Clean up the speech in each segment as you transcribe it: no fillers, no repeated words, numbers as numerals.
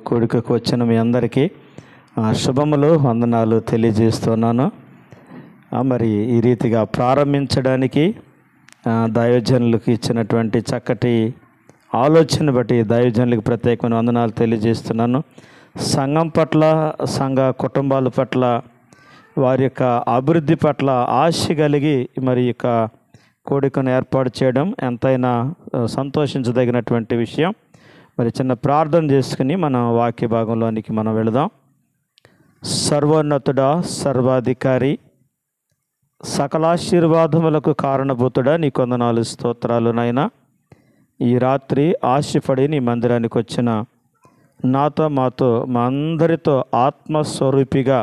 కూడికకు వచ్చిన మీ అందరికీ శుభములు వందనాలు తెలియజేస్తున్నాను. మరి ఈ రీతిగా ప్రారంభించడానికి దైవజనులకు ఇచ్చినటువంటి చక్కటి ఆలోచన బట్టి దైవజనులకు ప్రత్యేకమైన వందనాలు తెలియజేస్తున్నాను. సంఘం పట్ల, సంఘ కుటుంబాల పట్ల, వారి యొక్క అభివృద్ధి పట్ల ఆశ కలిగి మరి యొక్క కూడికను ఏర్పాటు చేయడం ఎంతైనా సంతోషించదగినటువంటి విషయం. మరి చిన్న ప్రార్థన చేసుకుని మన వాక్య భాగంలోనికి మనం వెళదాం. సర్వోన్నతుడా, సర్వాధికారి, సకలాశీర్వాదములకు కారణభూతుడా, నీ కొందనాలు స్తోత్రాలు నాయనా. ఈ రాత్రి ఆశపడి నీ మందిరానికి వచ్చిన నాతో, మాతో, మా అందరితో ఆత్మస్వరూపిగా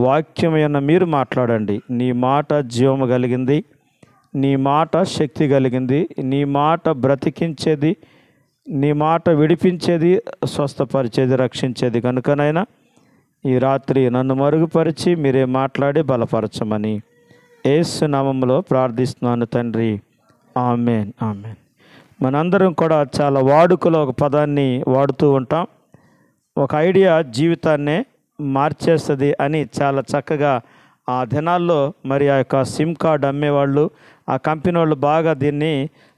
వాక్యమైన మీరు మాట్లాడండి. నీ మాట జీవము కలిగింది, నీ మాట శక్తి కలిగింది, నీ మాట బ్రతికించేది, నీ మాట విడిపించేది, స్వస్థపరిచేది, రక్షించేది కనుకనైనా ఈ రాత్రి నన్ను మరుగుపరిచి మీరే మాట్లాడి బలపరచమని యేసు నామములో ప్రార్థిస్తున్నాను తండ్రి. ఆమేన్, ఆమేన్. మనందరం కూడా చాలా వాడుకలో ఒక పదాన్ని వాడుతూ ఉంటాం. ఒక ఐడియా జీవితాన్నే మార్చేస్తుంది అని చాలా చక్కగా ఆ దినాల్లో మరి ఆ యొక్క సిమ్ కార్డ్ అమ్మేవాళ్ళు, ఆ కంపెనీ వాళ్ళు బాగా దీన్ని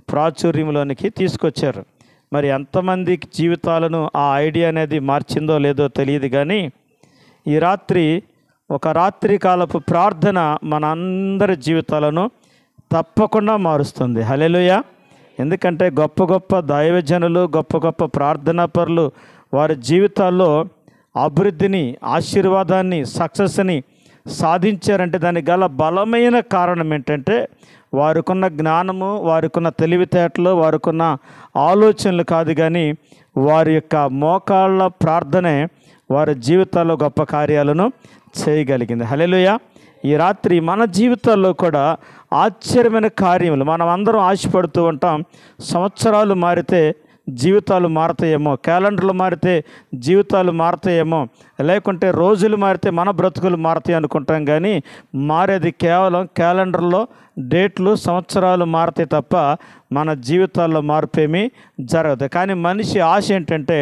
ప్రాచుర్యంలోనికి తీసుకొచ్చారు. మరి ఎంతమంది జీవితాలను ఆ ఐడియా అనేది మార్చిందో లేదో తెలియదు, కానీ ఈ రాత్రి ఒక రాత్రి కాలపు ప్రార్థన మన అందరి జీవితాలను తప్పకుండా మారుస్తుంది. హల్లెలూయా. ఎందుకంటే గొప్ప గొప్ప దైవజనులు, గొప్ప గొప్ప ప్రార్థనా పరులు వారి జీవితాల్లో అభివృద్ధిని, ఆశీర్వాదాన్ని, సక్సెస్ని సాధించారంటే దానికి గల బలమైన కారణం ఏంటంటే వారికున్న జ్ఞానము, వారికున్న తెలివితేటలు, వారికున్న ఆలోచనలు కాదు, కానీ వారి యొక్క మోకాళ్ళ ప్రార్థనే వారి జీవితాల్లో గొప్ప కార్యాలను చేయగలిగింది. హల్లెలూయా. ఈ రాత్రి మన జీవితాల్లో కూడా ఆశ్చర్యమైన కార్యములు మనం అందరం ఆశపడుతూ ఉంటాం. సంవత్సరాలు మారితే జీవితాలు మారతాయేమో, క్యాలెండర్లు మారితే జీవితాలు మారతాయేమో, లేకుంటే రోజులు మారితే మన బ్రతుకులు మారతాయి అనుకుంటాం, కానీ మారేది కేవలం క్యాలెండర్లో డేట్లు, సంవత్సరాలు మారతాయి తప్ప మన జీవితాల్లో మార్పేమీ జరగదు. కానీ మనిషి ఆశ ఏంటంటే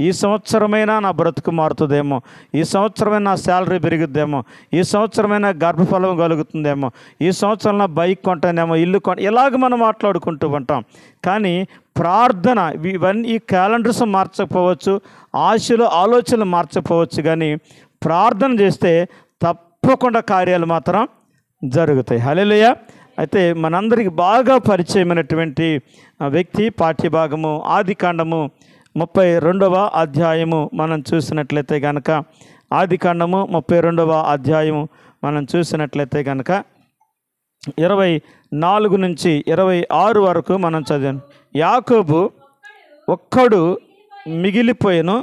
ఈ సంవత్సరమైనా నా బ్రతుకు మారుతుందేమో, ఈ సంవత్సరమైనా నా శాలరీ పెరుగుద్దేమో, ఈ సంవత్సరమైనా గర్భఫలం కలుగుతుందేమో, ఈ సంవత్సరం నా బైక్ కొంటానేమో, ఇల్లు ఇలాగ మనం మాట్లాడుకుంటూ ఉంటాం. కానీ ప్రార్థన ఇవన్నీ ఈ క్యాలెండర్స్ మార్చకపోవచ్చు, ఆశలు ఆలోచనలు మార్చకపోవచ్చు, కానీ ప్రార్థన చేస్తే తప్పకుండా కార్యాలు మాత్రం జరుగుతాయి. హల్లెలూయా. అయితే మనందరికీ బాగా పరిచయమైనటువంటి వ్యక్తి పాఠ్యభాగము ఆదికాండము 32వ అధ్యాయము మనం చూసినట్లయితే కనుక, ఆదికాండము 32వ అధ్యాయము మనం చూసినట్లయితే కనుక 24 నుంచి 26 వరకు మనం చదివాం. యాకోబు ఒక్కడు మిగిలిపోయెను,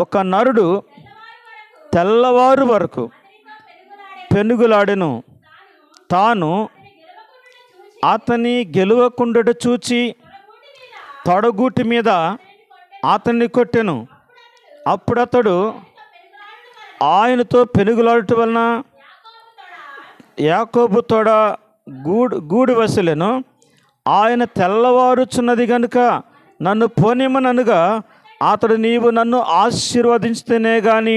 ఒక నరుడు తెల్లవారు వరకు పెనుగులాడెను, తాను అతని గెలువకుండట చూచి తొడగూటి మీద అతన్ని కొట్టెను. అప్పుడు అతడు ఆయనతో పెనుగులాడటం వలన యాకోబు తొడ గూడి వసలెను. ఆయన తెల్లవారుచున్నది గనుక నన్ను పోనిమనగా అతడు, నీవు నన్ను ఆశీర్వదించితేనే కానీ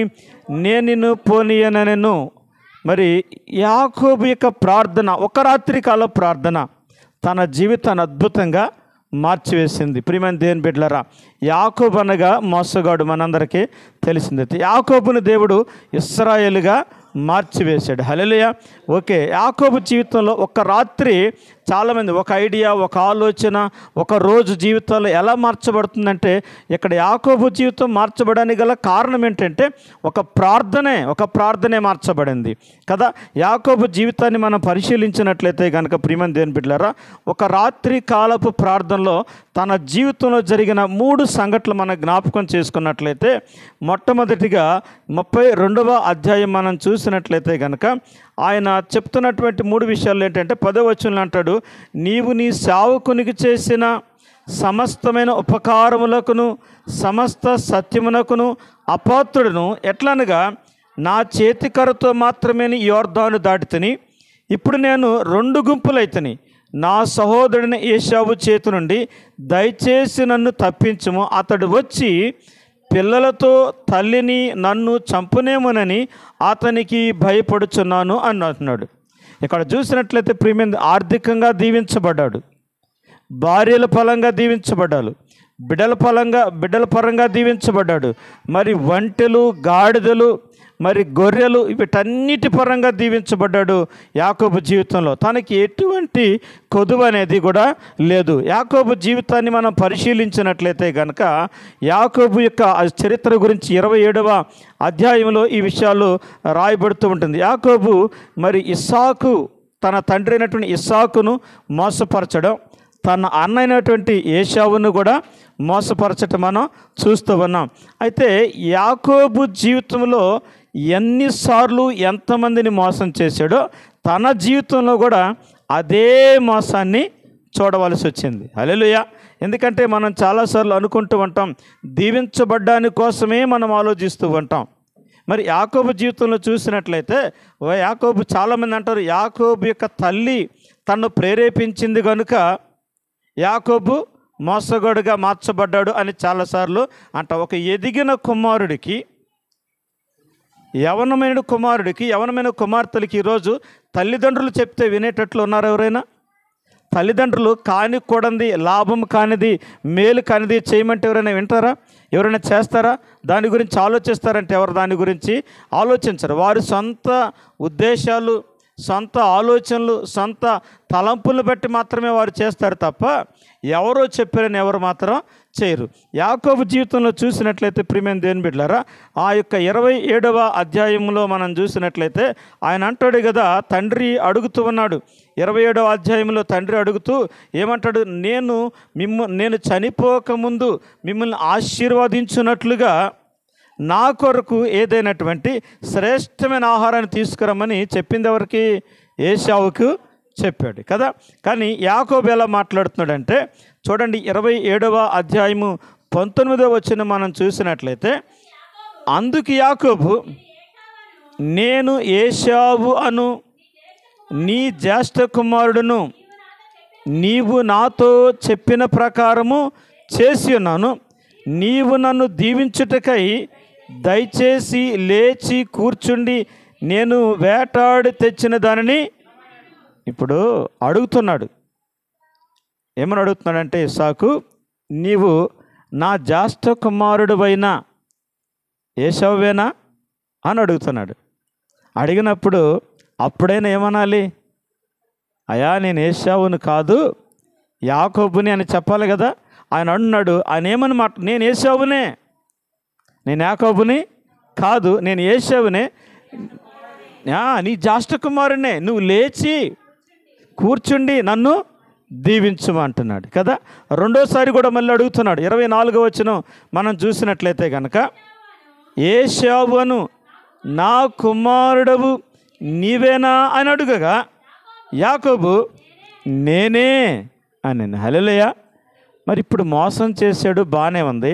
నేను నిన్ను పోనీయనెను. మరి యాకోబు యొక్క ప్రార్థన, ఒక రాత్రి కాల ప్రార్థన తన జీవితాన్ని అద్భుతంగా మార్చివేసింది. ప్రియమైన దేవుని బిడ్డలారా, యాకోబు అనగా మోసగాడు మనందరికీ తెలిసింది. యాకోబుని దేవుడు ఇశ్రాయేలుగా మార్చివేశాడు. హల్లెలూయా. ఓకే, యాకోబు జీవితంలో ఒక రాత్రి చాలామంది ఒక ఐడియా, ఒక ఆలోచన, ఒక రోజు జీవితాల్లో ఎలా మార్చబడుతుందంటే, ఇక్కడ యాకోబు జీవితం మార్చబడడానికి గల కారణం ఏంటంటే ఒక ప్రార్థనే మార్చబడింది కదా. యాకోబు జీవితాన్ని మనం పరిశీలించినట్లయితే కనుక ప్రియమైన దేవుని బిడ్డలారా, ఒక రాత్రి కాలపు ప్రార్థనలో తన జీవితంలో జరిగిన 3 సంఘటనలు మనం జ్ఞాపకం చేసుకున్నట్లయితే, మొట్టమొదటిగా 32వ అధ్యాయం మనం చూసినట్లయితే కనుక ఆయన చెప్తున్నటువంటి 3 విషయాలు ఏంటంటే 10వ వచనంలో అంటాడు, నీవు నీ సేవకునికి చేసిన సమస్తమైన ఉపకారములకును సమస్త సత్యమునకును అపాత్రుడును, ఎట్లనగా నా చేతికరతో మాత్రమే యోర్దాను దాటితిని, ఇప్పుడు నేను 2 గుంపులైతిని, నా సహోదరుని ఏశావు చేతి నుండి దయచేసి నన్ను తప్పించుము, అతడు వచ్చి పిల్లలతో తల్లిని నన్ను చంపునేమోనని అతనికి భయపడుచున్నాను అని అంటున్నాడు. ఇక్కడ చూసినట్లయితే ప్రియమైన ఆర్థికంగా దీవించబడ్డాడు, భార్యల పరంగా దీవించబడ్డాడు, బిడ్డల పరంగా దీవించబడ్డాడు, మరి ఒంటెలు, గాడిదలు, మరి గొర్రెలు, వీటన్నిటి పరంగా దీవించబడ్డాడు. యాకోబు జీవితంలో తనకి ఎటువంటి కొదువు అనేది కూడా లేదు. యాకోబు జీవితాన్ని మనం పరిశీలించినట్లయితే కనుక యాకోబు యొక్క చరిత్ర గురించి 27వ అధ్యాయంలో ఈ విషయాలు రాయబడుతూ ఉంటుంది. యాకోబు మరి ఇస్సాకు, తన తండ్రి అయినటువంటి ఇస్సాకును మోసపరచడం, తన అన్న అయినటువంటి ఏశావును కూడా మోసపరచటం మనం చూస్తూ ఉన్నాం. అయితే యాకోబు జీవితంలో ఎన్నిసార్లు ఎంతమందిని మోసం చేశాడో తన జీవితంలో కూడా అదే మోసాన్ని చూడవలసి వచ్చింది. హల్లెలూయా. ఎందుకంటే మనం చాలాసార్లు అనుకుంటూ ఉంటాం, దీవించబడ్డానికి కోసమే మనం ఆలోచిస్తూ ఉంటాం. మరి యాకోబు జీవితంలో చూసినట్లయితే యాకోబు, చాలామంది అంటారు యాకోబు యొక్క తల్లి తను ప్రేరేపించింది కనుక యాకోబు మోసగాడుగా మార్చబడ్డాడు అని చాలాసార్లు అంట. ఒక ఎదిగిన కుమారుడికి, యవనమైన కుమార్తెలకి ఈరోజు తల్లిదండ్రులు చెప్తే వినేటట్లు ఉన్నారు ఎవరైనా? తల్లిదండ్రులు కానికూడనిది, లాభం కానిది, మేలు కానిది చేయమంటే ఎవరైనా వింటారా? ఎవరైనా చేస్తారా? దాని గురించి ఆలోచిస్తారంటే ఎవరు దాని గురించి ఆలోచించరు. వారి సొంత ఉద్దేశాలు, సొంత ఆలోచనలు, సొంత తలంపులను బట్టి మాత్రమే వారు చేస్తారు తప్ప ఎవరో చెప్పారని ఎవరు మాత్రం చేయరు. యాకోబు జీవితంలో చూసినట్లయితే ప్రియమైన దేవుని బిడ్డలారా, ఆ యొక్క 27వ అధ్యాయంలో మనం చూసినట్లయితే ఆయన అంటాడు కదా, తండ్రి అడుగుతూ ఉన్నాడు. 27వ అధ్యాయంలో తండ్రి అడుగుతూ ఏమంటాడు? నేను చనిపోకముందు మిమ్మల్ని ఆశీర్వదించున్నట్లుగా నా కొరకు ఏదైనటువంటి శ్రేష్టమైన ఆహారాన్ని తీసుకురమ్మని చెప్పింది ఎవరికి? ఏశావుకు చెప్పాడు కదా. కానీ యాకోబు ఎలా మాట్లాడుతున్నాడంటే చూడండి, 27వ అధ్యాయము 19వ వచనం మనం చూసినట్లయితే, అందుకు యాకోబు, నేను ఏశావు అను నీ జ్యేష్ఠ కుమారుడును, నీవు నాతో చెప్పిన ప్రకారము చేసి ఉన్నాను. నీవు నన్ను దీవించుటకై దయచేసి లేచి కూర్చుండి నేను వేటాడి తెచ్చిన దానిని ఇప్పుడు అడుగుతున్నాడు. ఏమని అడుగుతున్నాడంటే, ఇస్సాకు, నీవు నా జ్యేష్ఠ కుమారుడువైన ఏశావేనా అని అడుగుతున్నాడు. అడిగినప్పుడు అప్పుడైనా ఏమనాలి? అయ్యా నేను ఏశావును కాదు యాకోబుని అని చెప్పాలి కదా. ఆయన అన్నాడు, ఆయన ఏమని నేను ఏశావునే, నేను యాకోబుని కాదు, నేను ఏశావునే, నీ జ్యేష్ఠ కుమారునే, నువ్వు లేచి కూర్చుండి నన్ను దీవించమంటున్నాడు కదా. రెండోసారి కూడా మళ్ళీ అడుగుతున్నాడు. 24వ వచనం మనం చూసినట్లయితే కనుక, ఏశావును నా కుమారుడవు నీవేనా అని అడుగగా యాకోబు నేనే అని. హల్లెలూయా. మరి ఇప్పుడు మోసం చేశాడు, బాగానే ఉంది.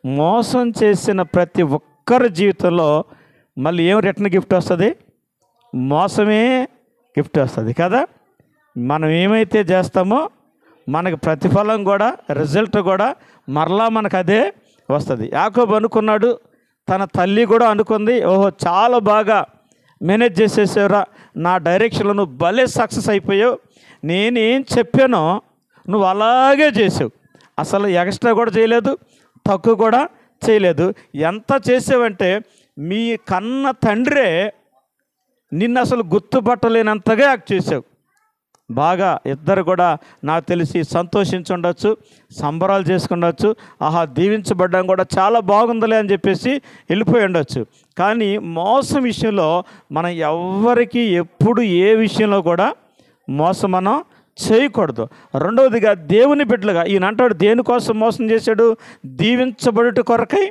మోసం చేసిన ప్రతి ఒక్కరి జీవితంలో మళ్ళీ ఏం రిటర్న్ గిఫ్ట్ వస్తుంది? మోసమే గిఫ్ట్ వస్తుంది కదా. మనం ఏమైతే చేస్తామో మనకు ప్రతిఫలం కూడా, రిజల్ట్ కూడా మరలా మనకు అదే వస్తుంది. యాకోబు అనుకున్నాడు, తన తల్లి కూడా అనుకుంది, ఓహో చాలా బాగా మేనేజ్ చేసేసావురా, నా డైరెక్షన్లో నువ్వు భలే సక్సెస్ అయిపోయావు, నేనేం చెప్పానో నువ్వు అలాగే చేసావు, అసలు ఎక్స్ట్రా కూడా చేయలేదు, తక్కువ కూడా చేయలేదు. ఎంత చేసావంటే మీ కన్న తండ్రే నిన్ను అసలు గుర్తుపట్టలేనంతగా యాక్ట్ చేసావు. బాగా ఇద్దరు కూడా నాకు తెలిసి సంతోషించుండొచ్చు, సంబరాలు చేసుకుండొచ్చు, ఆహా దీవించబడ్డం కూడా చాలా బాగుందిలే అని చెప్పేసి వెళ్ళిపోయి ఉండొచ్చు. కానీ మోసం విషయంలో మనం ఎవ్వరికి ఎప్పుడు ఏ విషయంలో కూడా మోసం మనం చేయకూడదు. రెండవదిగా దేవుని బిడ్డలుగా ఈయన అంటాడు, దేనికోసం మోసం చేశాడు? దీవించబడుట కొరకై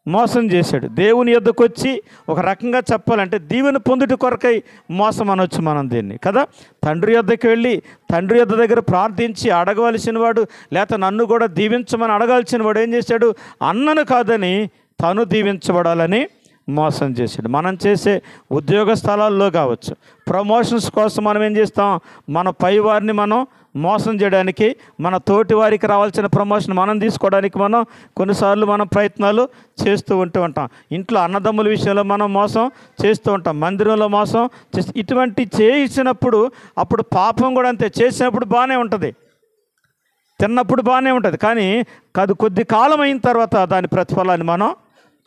మోసం చేశాడు. దేవుని యొద్దకు వచ్చి ఒక రకంగా చెప్పాలంటే దీవెన పొందుట కొరకై మోసం అనొచ్చు మనం దీన్ని కదా. తండ్రి యొద్దకు వెళ్ళి తండ్రి యొద్ద దగ్గర ప్రార్థించి అడగవలసిన వాడు, లేకపోతే నన్ను కూడా దీవించమని అడగాల్సిన వాడు ఏం చేశాడు? అన్నను కాదని తను దీవించబడాలని మోసం చేశాడు. మనం చేసే ఉద్యోగ స్థలాల్లో కావచ్చు, ప్రమోషన్స్ కోసం మనం ఏం చేస్తాం? మన పై వారిని మనం మోసం చేయడానికి, మన తోటి వారికి రావాల్సిన ప్రమోషన్ మనం తీసుకోవడానికి కొన్నిసార్లు మనం ప్రయత్నాలు చేస్తూ ఉంటాం. ఇంట్లో అన్నదమ్ముల విషయంలో మనం మోసం చేస్తూ ఉంటాం, మందిరంలో మోసం చేస్తూ, ఇటువంటి చేసినప్పుడు అప్పుడు పాపం కూడా అంతే. చేసినప్పుడు బాగానే ఉంటుంది, తిన్నప్పుడు బాగానే ఉంటుంది, కానీ కొద్ది కాలం అయిన తర్వాత దాని ప్రతిఫలాన్ని మనం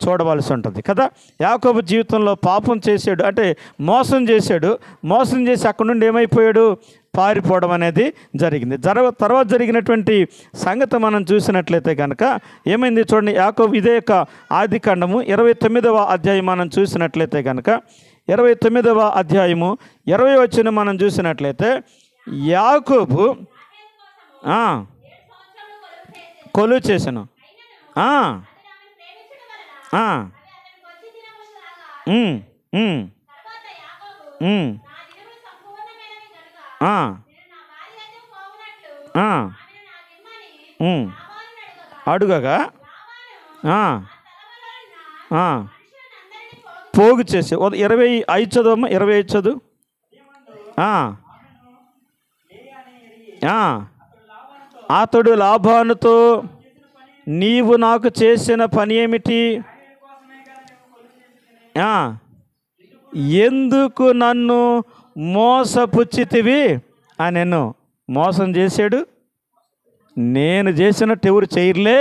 చూడవలసి ఉంటుంది కదా. యాకోబు జీవితంలో పాపం చేశాడు, అంటే మోసం చేసి అక్కడి నుండి ఏమైపోయాడు, పారిపోవడం అనేది జరిగింది. తర్వాత జరిగినటువంటి సంగతి మనం చూసినట్లయితే కనుక ఏమైంది చూడండి. యాకోబు ఇదే యొక్క ఆదికాండము 29వ అధ్యాయం మనం చూసినట్లయితే కనుక 29వ అధ్యాయము 20వ వచనం మనం చూసినట్లయితే యాకోబు కొలువు చేశాను. అడుగగా పోగు చేసి 25 చదువు, 25 చదువు. అతడు లాభానుతో, నీవు నాకు చేసిన పని ఏమిటి, ఎందుకు నన్ను మోసపుచ్చితివి అనెను. మోసం చేశాడు. నేను చేసినట్టు ఎవరు చేయలే,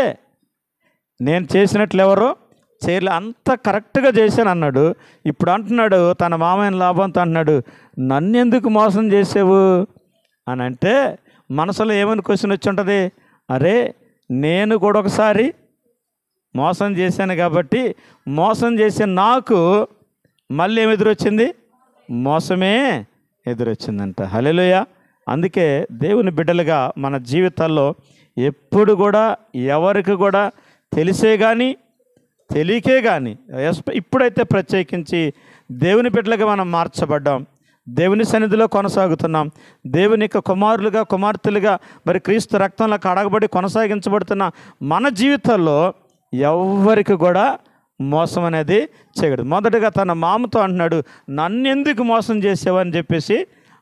నేను చేసినట్లు ఎవరో చేయలే, అంత కరెక్ట్గా చేశాను అన్నాడు. ఇప్పుడు అంటున్నాడు తన మామయ్య లాభంతో అంటున్నాడు, నన్ను ఎందుకు మోసం చేసావు అని అంటే మనసులో ఏమని క్వశ్చన్ వచ్చి ఉంటుంది, అరే నేను కూడా ఒకసారి మోసం చేశాను కాబట్టి మోసం చేసే నాకు మళ్ళీ ఏమి ఎదురొచ్చింది, మోసమే ఎదురొచ్చిందంట. హల్లెలూయా. అందుకే దేవుని బిడ్డలుగా మన జీవితాల్లో ఎప్పుడు కూడా ఎవరికి కూడా తెలిసే కానీ తెలియకే కానీ, ఇప్పుడైతే ప్రత్యేకించి దేవుని బిడ్డలుగా మనం మార్చబడ్డాం, దేవుని సన్నిధిలో కొనసాగుతున్నాం, దేవుని యొక్క కుమారులుగా కుమార్తెలుగా మరి క్రీస్తు రక్తంలో కడగబడి కొనసాగించబడుతున్న మన జీవితాల్లో ఎవ్వరికి కూడా మోసం అనేది చేయడు. మొదటగా తన మామతో అంటున్నాడు, నన్నెందుకు మోసం చేసావని చెప్పేసి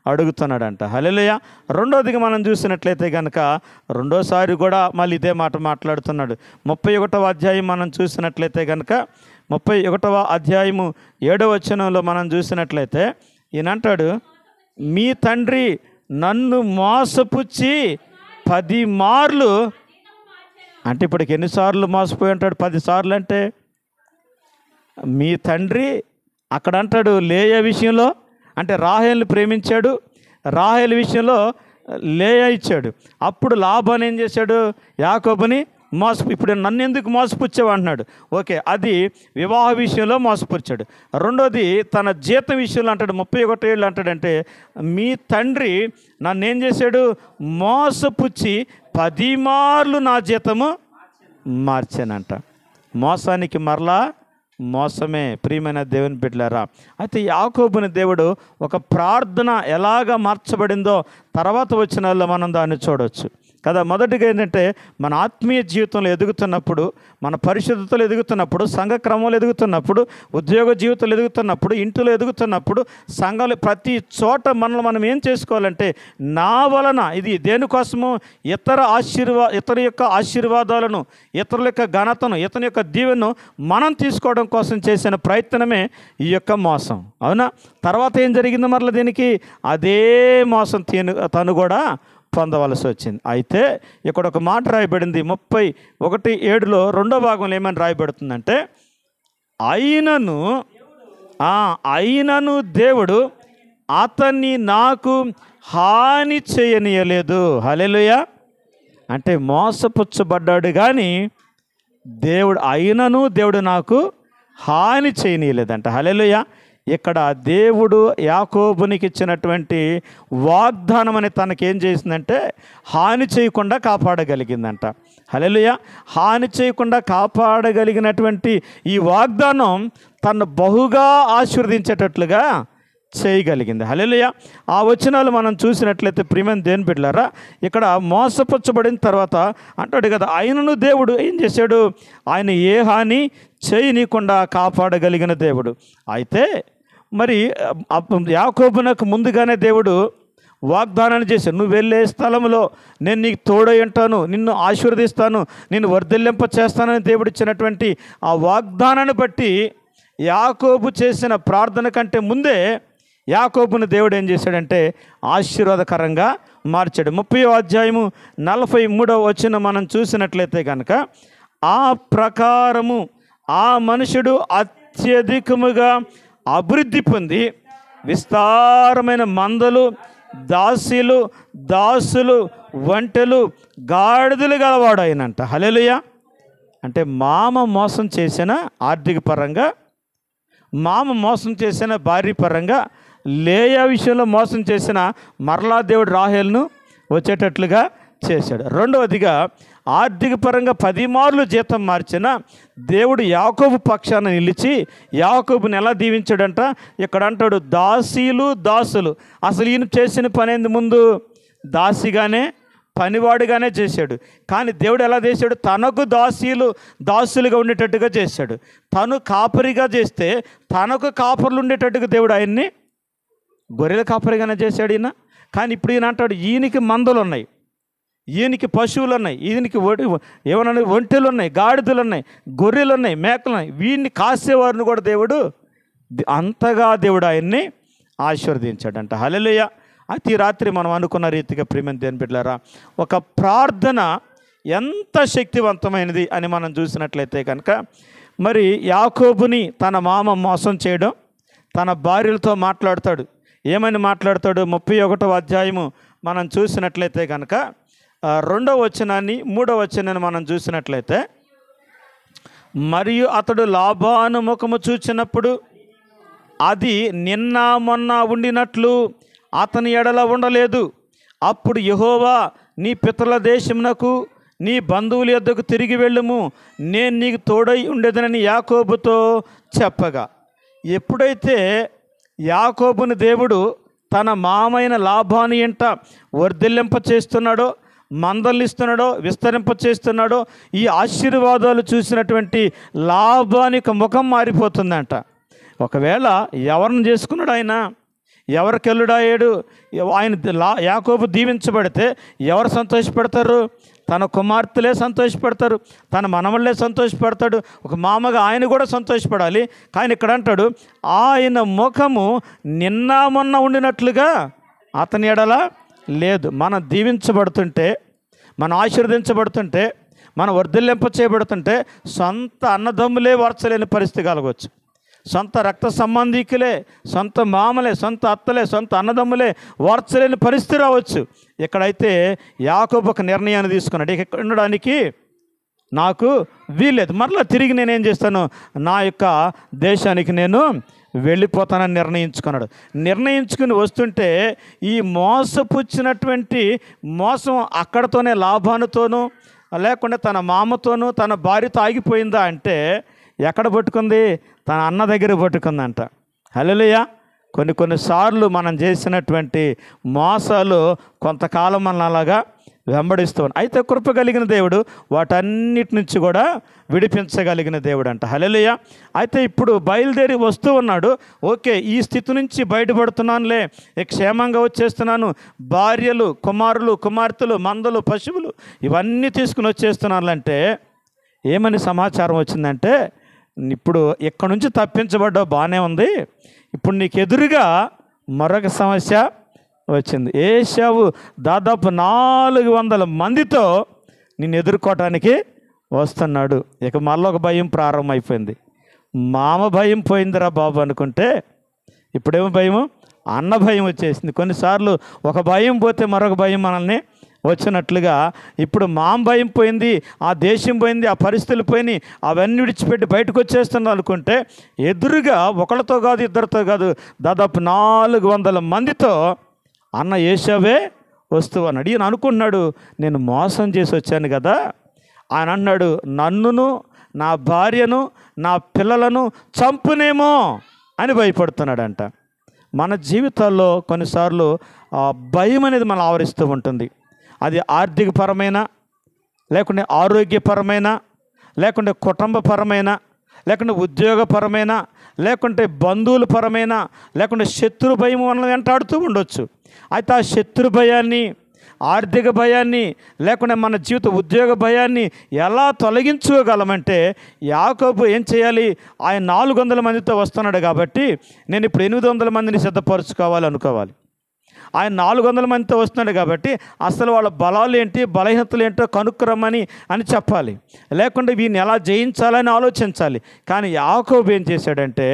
అడుగుతున్నాడంట. హల్లెలూయా. రెండోదిగా మనం చూసినట్లయితే కనుక రెండోసారి కూడా మళ్ళీ ఇదే మాట మాట్లాడుతున్నాడు. 31వ అధ్యాయం మనం చూసినట్లయితే కనుక 31వ అధ్యాయము 7వ వచనంలో మనం చూసినట్లయితే ఈయనంటాడు, మీ తండ్రి నన్ను మోసపుచ్చి 10 మార్లు, అంటే ఇప్పటికి ఎన్నిసార్లు మోసపోయి ఉంటాడు? 10 సార్లు. అంటే మీ తండ్రి అక్కడ అంటాడు లేయా విషయంలో, అంటే రాహేలుని ప్రేమించాడు, రాహేలు విషయంలో లేయా ఇచ్చాడు. అప్పుడు లాభాన్ని ఏం చేశాడు, యాకోబుని ఇప్పుడు నన్ను ఎందుకు మోసపుచ్చావు అంటున్నాడు. ఓకే, అది వివాహ విషయంలో మోసపుచ్చాడు. రెండోది తన జీతం విషయంలో అంటాడు, 31 ఏళ్ళు అంటాడంటే మీ తండ్రి నన్ను ఏం చేశాడు, మోసపుచ్చి 10 మార్లు నా జీతము మార్చానంట. మోసానికి మరలా మోసమే. ప్రియమైన దేవుని బిడ్డలారా, అయితే యాకోబుని దేవుడు ఒక ప్రార్థన ఎలాగ మార్చబడిందో తర్వాత వచనాల్లో మనం దాన్ని చూడవచ్చు కదా. మొదటిగా ఏంటంటే మన ఆత్మీయ జీవితంలో ఎదుగుతున్నప్పుడు, మన పరిశుద్ధతలు ఎదుగుతున్నప్పుడు, సంఘ క్రమంలో ఎదుగుతున్నప్పుడు, ఉద్యోగ జీవితంలో ఎదుగుతున్నప్పుడు, ఇంటిలో ఎదుగుతున్నప్పుడు, సంఘంలో ప్రతి చోట మనం ఏం చేసుకోవాలంటే నా వలన ఇది దేనికోసము, ఇతర యొక్క ఆశీర్వాదాలను, ఇతరుల యొక్క ఘనతను, ఇతని యొక్క దీవెను మనం తీసుకోవడం కోసం చేసిన ప్రయత్నమే ఈ యొక్క మోసం. అవునా? తర్వాత ఏం జరిగిందో మరలా దీనికి అదే మోసం తను కూడా పొందవలసి వచ్చింది. అయితే ఇక్కడ ఒక మాట రాయబడింది 31:7 రెండో భాగంలో ఏమని రాయబడుతుందంటే అయినను దేవుడు అతన్ని నాకు హాని చేయనీయలేదు. హల్లెలూయా. అంటే మోసపుచ్చబడ్డాడు కానీ దేవుడు నాకు హాని చేయనీయలేదంట. హల్లెలూయా. ఇక్కడ దేవుడు యాకోబునికి ఇచ్చినటువంటి వాగ్దానం అని తనకేం చేసిందంటే హాని చేయకుండా కాపాడగలిగిందంట. హల్లెలూయా. హాని చేయకుండా కాపాడగలిగినటువంటి ఈ వాగ్దానం తను బహుగా ఆశీర్వదించేటట్లుగా చేయగలిగింది. హల్లెలూయా. ఆ వచనాలు మనం చూసినట్లయితే ప్రియమైన దేవుని బిడ్డలారా, ఇక్కడ మోసపుచ్చబడిన తర్వాత అంటాడు కదా, ఆయనను దేవుడు ఏం చేశాడు, ఆయన ఏ హాని చేయనీయకుండా కాపాడగలిగిన దేవుడు. అయితే మరి యాకోబునకు ముందుగానే దేవుడు వాగ్దానాన్ని చేశాడు. నువ్వు వెళ్ళే స్థలంలో నేను నీకు తోడై ఉంటాను, నిన్ను ఆశీర్వదిస్తాను, నిన్ను వర్ధిల్లింప చేస్తానని దేవుడు ఇచ్చినటువంటి ఆ వాగ్దానాన్ని బట్టి యాకోబు చేసిన ప్రార్థన కంటే ముందే యాకోబుని దేవుడు ఏం చేశాడంటే ఆశీర్వాదకరంగా మార్చాడు. 30వ అధ్యాయము 43వ వచనం మనం చూసినట్లయితే కనుక, ఆ ప్రకారము ఆ మనుషుడు అత్యధికముగా అభివృద్ధి పొంది విస్తారమైన మందలు, దాసీలు, దాసులు, ఒంటెలు, గాడిదలు గలవాడు అయినంట. హల్లెలూయా. అంటే మామ మోసం చేసిన ఆర్థిక పరంగా, మామ మోసం చేసిన భార్య పరంగా, లేయా విషయంలో మోసం చేసిన మరలా దేవుడు రాహేలును వచ్చేటట్లుగా చేశాడు. రెండవదిగా ఆర్థిక పరంగా 10 మార్లు జీతం మార్చిన దేవుడు యాకోబు పక్షాన నిలిచి యాకోబుని ఎలా దీవించాడంట. ఇక్కడ అంటాడు దాసీలు, దాసులు. అసలు ఈయన చేసిన పని ఏంది? ముందు దాసిగానే పనివాడిగానే చేశాడు. కానీ దేవుడు ఎలా చేశాడు? తనకు దాసీలు, దాసులుగా ఉండేటట్టుగా చేశాడు. తను కాపరిగా చేస్తే తనకు కాపర్లు ఉండేటట్టుగా దేవుడు ఆయన్ని గొర్రెల కాపరిగానే చేశాడు ఈయన. కానీ ఇప్పుడు ఈయన అంటాడు ఈయనకి మందలు ఉన్నాయి, ఈయనకి పశువులు ఉన్నాయి, ఈయనకి ఏమన్నా ఒంటెలు ఉన్నాయి, గాడిదలు ఉన్నాయి, గొర్రెలు ఉన్నాయి, మేకలు ఉన్నాయి. వీడిని కాసేవారిని కూడా దేవుడు అంతగా దేవుడు ఆయన్ని ఆశీర్వదించాడంట. హల్లెలూయా. అయితే ఈ రాత్రి మనం అనుకున్న రీతిగా ప్రియమైన దేవుని బిడ్డలారా, ఒక ప్రార్థన ఎంత శక్తివంతమైనది అని మనం చూసినట్లయితే కనుక, మరి యాకోబుని తన మామ మోసం చేయడం, తన భార్యలతో మాట్లాడతాడు. ఏమని మాట్లాడతాడు? 31వ అధ్యాయము మనం చూసినట్లయితే కనుక 2వ వచనాన్ని 3వ వచనాన్ని మనం చూసినట్లయితే, మరియు అతడు లాబాను ముఖము చూచినప్పుడు అది నిన్న మొన్న ఉండినట్లు అతని ఎడల ఉండలేదు. అప్పుడు యెహోవా నీ పితరుల దేశమునకు నీ బంధువుల యొద్దకు తిరిగి వెళ్ళుము, నేను నీకు తోడై ఉండేదనని యాకోబుతో చెప్పగా, ఎప్పుడైతే యాకోబుని దేవుడు తన మామైన లాబాను ఇంట వర్ధిల్లింప చేస్తున్నాడో, మందలిస్తున్నాడో, విస్తరింప చేస్తున్నాడో, ఈ ఆశీర్వాదాలు చూసినటువంటి లాబానికి ముఖం మారిపోతుందంట. ఒకవేళ ఎవరిని చేసుకున్నాడు ఆయన, ఎవరికి ఎల్లుడాయాడు? ఆయన యాకోబు దీవించబడితే ఎవరు సంతోషపడతారు? తన కుమార్తెలే సంతోషపడతారు, తన మనవళ్ళే సంతోషపడతాడు. ఒక మామగా ఆయన కూడా సంతోషపడాలి. కానీ ఇక్కడ అంటాడు ఆయన ముఖము నిన్న మొన్న ఉండినట్లుగా అతని ఎడల లేదు. మనం దీవించబడుతుంటే, మనం ఆశీర్వదించబడుతుంటే, మనం వర్ధిల్లింప చేయబడుతుంటే సొంత అన్నదమ్ములే వర్చలేని పరిస్థితి కలగవచ్చు. సొంత రక్త సంబంధికులే, సొంత మామలే, సొంత అత్తలే, సొంత అన్నదమ్ములే వార్చలేని పరిస్థితి రావచ్చు. ఇక్కడైతే యాకోబు ఒక నిర్ణయాన్ని తీసుకున్నాడు, ఇక్కడ ఉండడానికి నాకు వీల్లేదు, మరలా తిరిగి నేనేం చేస్తాను, నా యొక్క దేశానికి నేను వెళ్ళిపోతానని నిర్ణయించుకున్నాడు. నిర్ణయించుకుని వస్తుంటే ఈ మోసపుచ్చినటువంటి మోసం అక్కడతోనే లాభానుతోనూ లేకుండా తన మామతోనూ తన భార్యతో ఆగిపోయిందా అంటే ఎక్కడ పట్టుకుంది? తన అన్న దగ్గర పట్టుకుందంట. హల్లెలూయా. కొన్నిసార్లు మనం చేసినటువంటి మోసాలు కొంతకాలం మన అలాగా వెంబడిస్తూ అయితే కృప కలిగిన దేవుడు వాటన్నిటి నుంచి కూడా విడిపించగలిగిన దేవుడు అంట. హల్లెలూయా. అయితే ఇప్పుడు బయలుదేరి వస్తూ ఉన్నాడు. ఓకే, ఈ స్థితి నుంచి బయటపడుతున్నానులే, క్షేమంగా వచ్చేస్తున్నాను, భార్యలు, కుమారులు, కుమార్తెలు, మందలు, పశువులు ఇవన్నీ తీసుకుని వచ్చేస్తున్నానులంటే ఏమని సమాచారం వచ్చిందంటే, ఇప్పుడు ఇక్కడ నుంచి తప్పించబడ్డావు, బాగానే ఉంది, ఇప్పుడు నీకు ఎదురుగా మరొక సమస్య వచ్చింది. ఏశావు దాదాపు 400 మందితో నిన్ను ఎదుర్కోవటానికి వస్తున్నాడు. ఇక మళ్ళీ ఒక భయం ప్రారంభమైపోయింది. మామ భయం పోయిందిరా బాబు అనుకుంటే ఇప్పుడేమో భయము, అన్న భయం వచ్చేసింది. కొన్నిసార్లు ఒక భయం పోతే మరొక భయం మనల్ని వచ్చినట్లుగా ఇప్పుడు మామ భయం పోయింది, ఆ దేశం పోయింది, ఆ పరిస్థితులు పోయినాయి, అవన్నీ విడిచిపెట్టి బయటకు వచ్చేస్తున్నాను అనుకుంటే ఎదురుగా ఒకళ్ళతో కాదు, ఇద్దరితో కాదు, దాదాపు 400 మందితో అన్న ఏశావే వస్తూ అన్నాడు. ఈయన అనుకున్నాడు నేను మోసం చేసి వచ్చాను కదా. ఆయన అన్నాడు నన్నును, నా భార్యను, నా పిల్లలను చంపునేమో అని భయపడుతున్నాడంట. మన జీవితాల్లో కొన్నిసార్లు భయం అనేది మనం ఆవరిస్తూ ఉంటుంది. అది ఆర్థికపరమైన, లేకుంటే ఆరోగ్యపరమైన, లేకుంటే కుటుంబపరమైన, లేకుంటే ఉద్యోగపరమైన, లేకుంటే బంధువుల పరమైన, లేకుంటే శత్రు భయం మనల్ని వెంటాడుతూ ఉండొచ్చు. అయితే ఆ శత్రు భయాన్ని, ఆర్థిక భయాన్ని, లేకుంటే మన జీవిత ఉద్యోగ భయాన్ని ఎలా తొలగించుకోగలమంటే యాకోబు ఏం చేయాలి? ఆయన 400 మందితో వస్తున్నాడు కాబట్టి నేను ఇప్పుడు 800 మందిని సిద్ధపరచుకోవాలి అనుకోవాలి. ఆయన 400 మందితో వస్తున్నాడు కాబట్టి అసలు వాళ్ళ బలాలు ఏంటి, బలహీనతలు ఏంటో కనుక్కురమ్మని అని చెప్పాలి. లేకుంటే వీరిని ఎలా జయించాలని ఆలోచించాలి. కానీ యాకోబు ఏం చేశాడంటే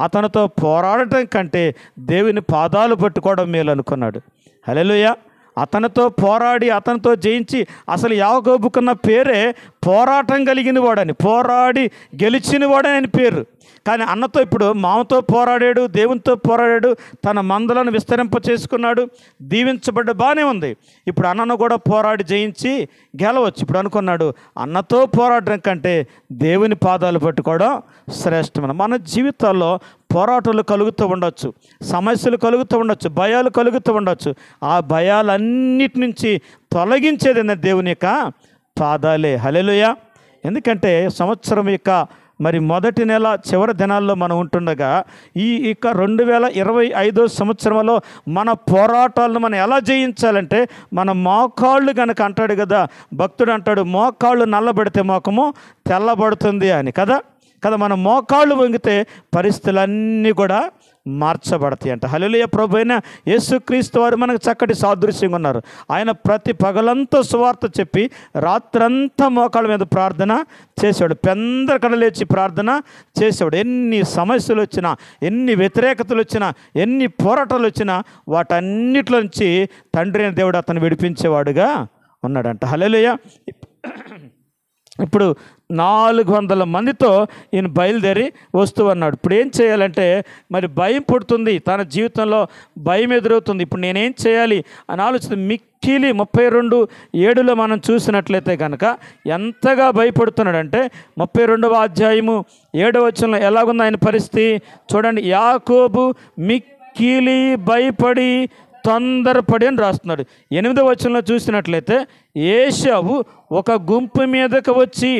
అతనితో పోరాడటం కంటే దేవుని పాదాలు పట్టుకోవడం మేలు అనుకున్నాడు. హల్లెలూయా. అతనితో పోరాడి అతనితో జయించి, అసలు యాకోబుకున్న పేరే పోరాటం కలిగిన వాడని, పోరాడి గెలిచిన వాడని ఆయన పేరు. కానీ అన్నతో ఇప్పుడు మామతో పోరాడాడు, దేవునితో పోరాడాడు, తన మందలను విస్తరింప చేసుకున్నాడు, దీవించబడ్డ బాగానే ఉంది. ఇప్పుడు అన్నను కూడా పోరాడి జయించి గెలవచ్చు. ఇప్పుడు అనుకున్నాడు అన్నతో పోరాడడం కంటే దేవుని పాదాలు పట్టుకోవడం శ్రేష్టమైన. మన జీవితాల్లో పోరాటాలు కలుగుతూ ఉండొచ్చు, సమస్యలు కలుగుతూ ఉండొచ్చు, భయాలు కలుగుతూ ఉండొచ్చు. ఆ భయాలన్నిటి నుంచి తొలగించేది దేవుని యొక్క పాదాలే. హల్లెలూయా. ఎందుకంటే సంవత్సరం యొక్క మరి మొదటి నెల చివరి దినాల్లో మనం ఉంటుండగా ఈ 2025 సంవత్సరంలో మన పోరాటాలను మనం ఎలా జయించాలంటే మన మోకాళ్ళు కనుక అంటాడు కదా భక్తుడు, అంటాడు మోకాళ్ళు నల్లబడితే మోకము తెల్లబడుతుంది అని కదా. మన మోకాళ్ళు వంగితే పరిస్థితులన్నీ కూడా మార్చబడతాయి అంట. హల్లెలూయా. ప్రభు అయిన యేసుక్రీస్తు వారు మనకు చక్కటి సాదృశ్యంగా ఉన్నారు. ఆయన ప్రతి పగలంతా సువార్త చెప్పి రాత్రంతా మోకాళ్ళ మీద ప్రార్థన చేసేవాడు, పెందరకడ లేచి ప్రార్థన చేసేవాడు. ఎన్ని సమస్యలు వచ్చినా, ఎన్ని వ్యతిరేకతలు వచ్చినా, ఎన్ని పోరాటాలు వచ్చినా వాటన్నిటిలో నుంచి తండ్రి అయిన దేవుడు అతను విడిపించేవాడుగా ఉన్నాడంట. హల్లెలూయా. ఇప్పుడు 400 మందితో ఈయన బయలుదేరి వస్తూ అన్నాడు. ఇప్పుడు ఏం చేయాలంటే మరి భయం పుడుతుంది, తన జీవితంలో భయం ఎదురవుతుంది. ఇప్పుడు నేనేం చేయాలి అని ఆలోచన. మిక్కిలి 32:7 మనం చూసినట్లయితే కనుక ఎంతగా భయపడుతున్నాడంటే 32వ అధ్యాయము 7వ వచనంలో ఎలాగుంది ఆయన పరిస్థితి చూడండి. యాకోబు మిక్కిలి భయపడి తొందరపడి అని రాస్తున్నాడు. 8వ వచనంలో చూసినట్లయితే ఏశావు ఒక గుంపు మీదకు వచ్చి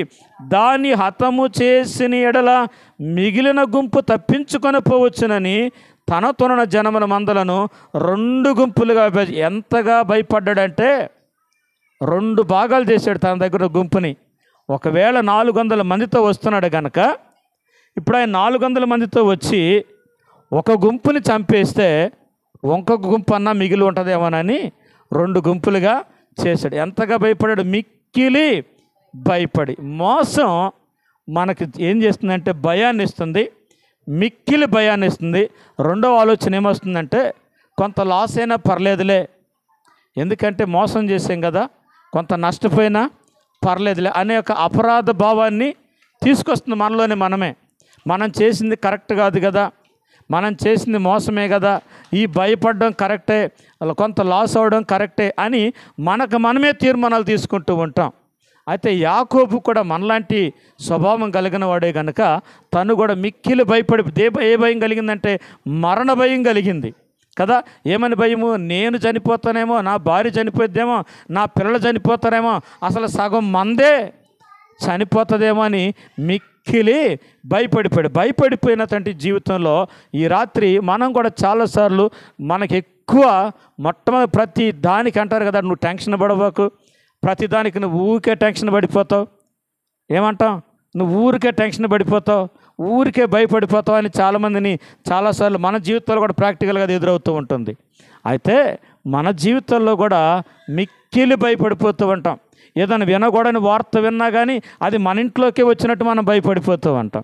దాన్ని హతము చేసిన ఎడల మిగిలిన గుంపు తప్పించుకొని పోవచ్చునని తనతోనున్న జనముల మందలను 2 గుంపులుగా ఎంతగా భయపడ్డాడంటే 2 భాగాలు చేశాడు తన దగ్గర గుంపుని. ఒకవేళ 400 మందితో వస్తున్నాడు కనుక ఇప్పుడు ఆయన 400 మందితో వచ్చి ఒక గుంపుని చంపేస్తే ఇంకొక గుంపు అన్నా మిగిలి ఉంటుందేమోనని 2 గుంపులుగా చేశాడు. ఎంతగా భయపడాడు? మిక్కిలి భయపడి. మోసం మనకి ఏం చేస్తుందంటే భయాన్ని ఇస్తుంది, మిక్కిలి భయాన్ని ఇస్తుంది. రెండవ ఆలోచన ఏమొస్తుందంటే కొంత లాస్ అయినా పర్లేదులే, ఎందుకంటే మోసం చేసాం కదా, కొంత నష్టపోయినా పర్లేదులే అనే ఒక అపరాధ భావాన్ని తీసుకొస్తుంది మనలోనే. మనం చేసింది కరెక్ట్ కాదు కదా, మనం చేసింది మోసమే కదా, ఈ భయపడడం కరెక్టే, కొంత లాస్ అవ్వడం కరెక్టే అని మనమే తీర్మానాలు తీసుకుంటూ ఉంటాం. అయితే యాకోబు కూడా మనలాంటి స్వభావం కలిగిన వాడే కనుక తను కూడా మిక్కిలి భయపడి, ఏ భయం కలిగిందంటే మరణ భయం కలిగింది కదా. ఏమని భయము? నేను చనిపోతానేమో, నా భార్య చనిపోద్దేమో, నా పిల్లలు చనిపోతారేమో, అసలు సగం మందే చనిపోతుందేమో అని మిక్కిలి భయపడిపోయినటువంటి జీవితంలో ఈ రాత్రి మనం కూడా చాలాసార్లు మనకి ఎక్కువ మొట్టమొదటి ప్రతి దానికి అంటారు కదా, నువ్వు టెన్షన్ పడబాకు, ప్రతి దానికి నువ్వు ఊరికే టెన్షన్ పడిపోతావు, ఏమంటాం, నువ్వు ఊరికే టెన్షన్ పడిపోతావు, ఊరికే భయపడిపోతావు అని చాలామందిని చాలాసార్లు మన జీవితంలో కూడా ప్రాక్టికల్గా ఎదురవుతూ ఉంటుంది. అయితే మన జీవితంలో కూడా మిక్కిలి భయపడిపోతూ ఉంటాం. ఏదైనా వినకూడని వార్త విన్నా కానీ అది మన ఇంట్లోకే వచ్చినట్టు మనం భయపడిపోతూ ఉంటాం.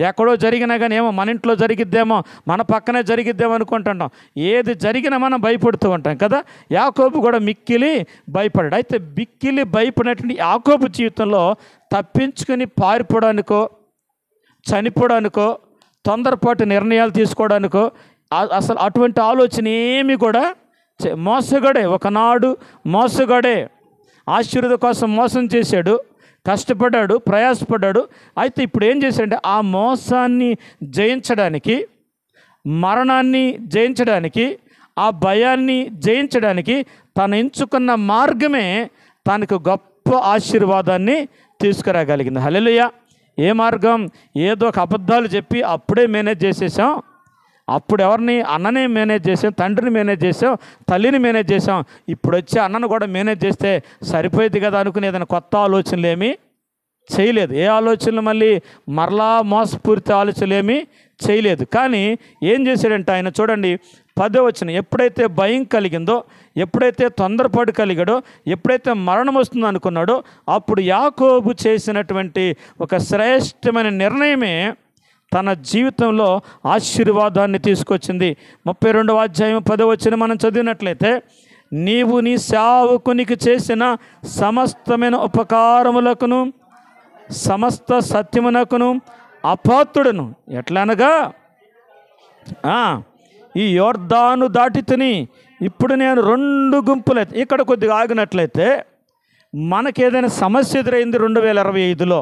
ఎక్కడో జరిగినా కానీ ఏమో మన ఇంట్లో జరిగిద్దేమో, మన పక్కనే జరిగిద్దేమో అనుకుంటుంటాం. ఏది జరిగినా మనం భయపడుతూ ఉంటాం కదా. యాకోబు కూడా మిక్కిలి భయపడాడు. అయితే మిక్కిలి భయపడినటువంటి యాకోబు జీవితంలో తప్పించుకొని పారిపోవడానికో, చనిపోవడానికో, తొందరపాటు నిర్ణయాలు తీసుకోవడానికో అసలు అటువంటి ఆలోచన ఏమి కూడా మోసగాడే. ఒకనాడు మోసగాడే, ఆశీర్వాదం కోసం మోసం చేశాడు, కష్టపడ్డాడు, ప్రయాసపడ్డాడు. అయితే ఇప్పుడు ఏం చేశాడంటే ఆ మోసాన్ని జయించడానికి, మరణాన్ని జయించడానికి, ఆ భయాన్ని జయించడానికి తను ఎంచుకున్న మార్గమే తనకు గొప్ప ఆశీర్వాదాన్ని తీసుకురాగలిగింది. హల్లెలూయా. ఏ మార్గం? ఏదో ఒక అబద్ధాలు చెప్పి అప్పుడే మేనేజ్ చేసేసాం. అప్పుడు ఎవరిని? అన్నని మేనేజ్ చేసాం, తండ్రిని మేనేజ్ చేసాం, తల్లిని మేనేజ్ చేసాం. ఇప్పుడు వచ్చి అన్నను కూడా మేనేజ్ చేస్తే సరిపోయింది కదా అనుకుని ఏదైనా కొత్త ఆలోచనలు ఏమీ చేయలేదు. ఏ ఆలోచనలు? మళ్ళీ మరలా మోసపూరిత ఆలోచనలు ఏమీ చేయలేదు. కానీ ఏం చేశాడంటే ఆయన, చూడండి 10వ వచనం, ఎప్పుడైతే భయం కలిగిందో, ఎప్పుడైతే తొందరపాటు కలిగాడో, ఎప్పుడైతే మరణం వస్తుందో అనుకున్నాడో, అప్పుడు యాకోబు చేసినటువంటి ఒక శ్రేష్టమైన నిర్ణయమే తన జీవితంలో ఆశీర్వాదాన్ని తీసుకొచ్చింది. 32వ అధ్యాయం 10వ వచనం మనం చదివినట్లయితే, నీవు నీ సేవకునికి చేసిన సమస్తమైన ఉపకారములకును సమస్త సత్యమునకును అపాత్రుడను. ఎట్లనగా, ఈ యొర్దాను దాటి తిని ఇప్పుడు నేను 2 గుంపులైతే. ఇక్కడ కొద్దిగా ఆగినట్లయితే మనకేదైనా సమస్య ఎదురైంది 2025లో,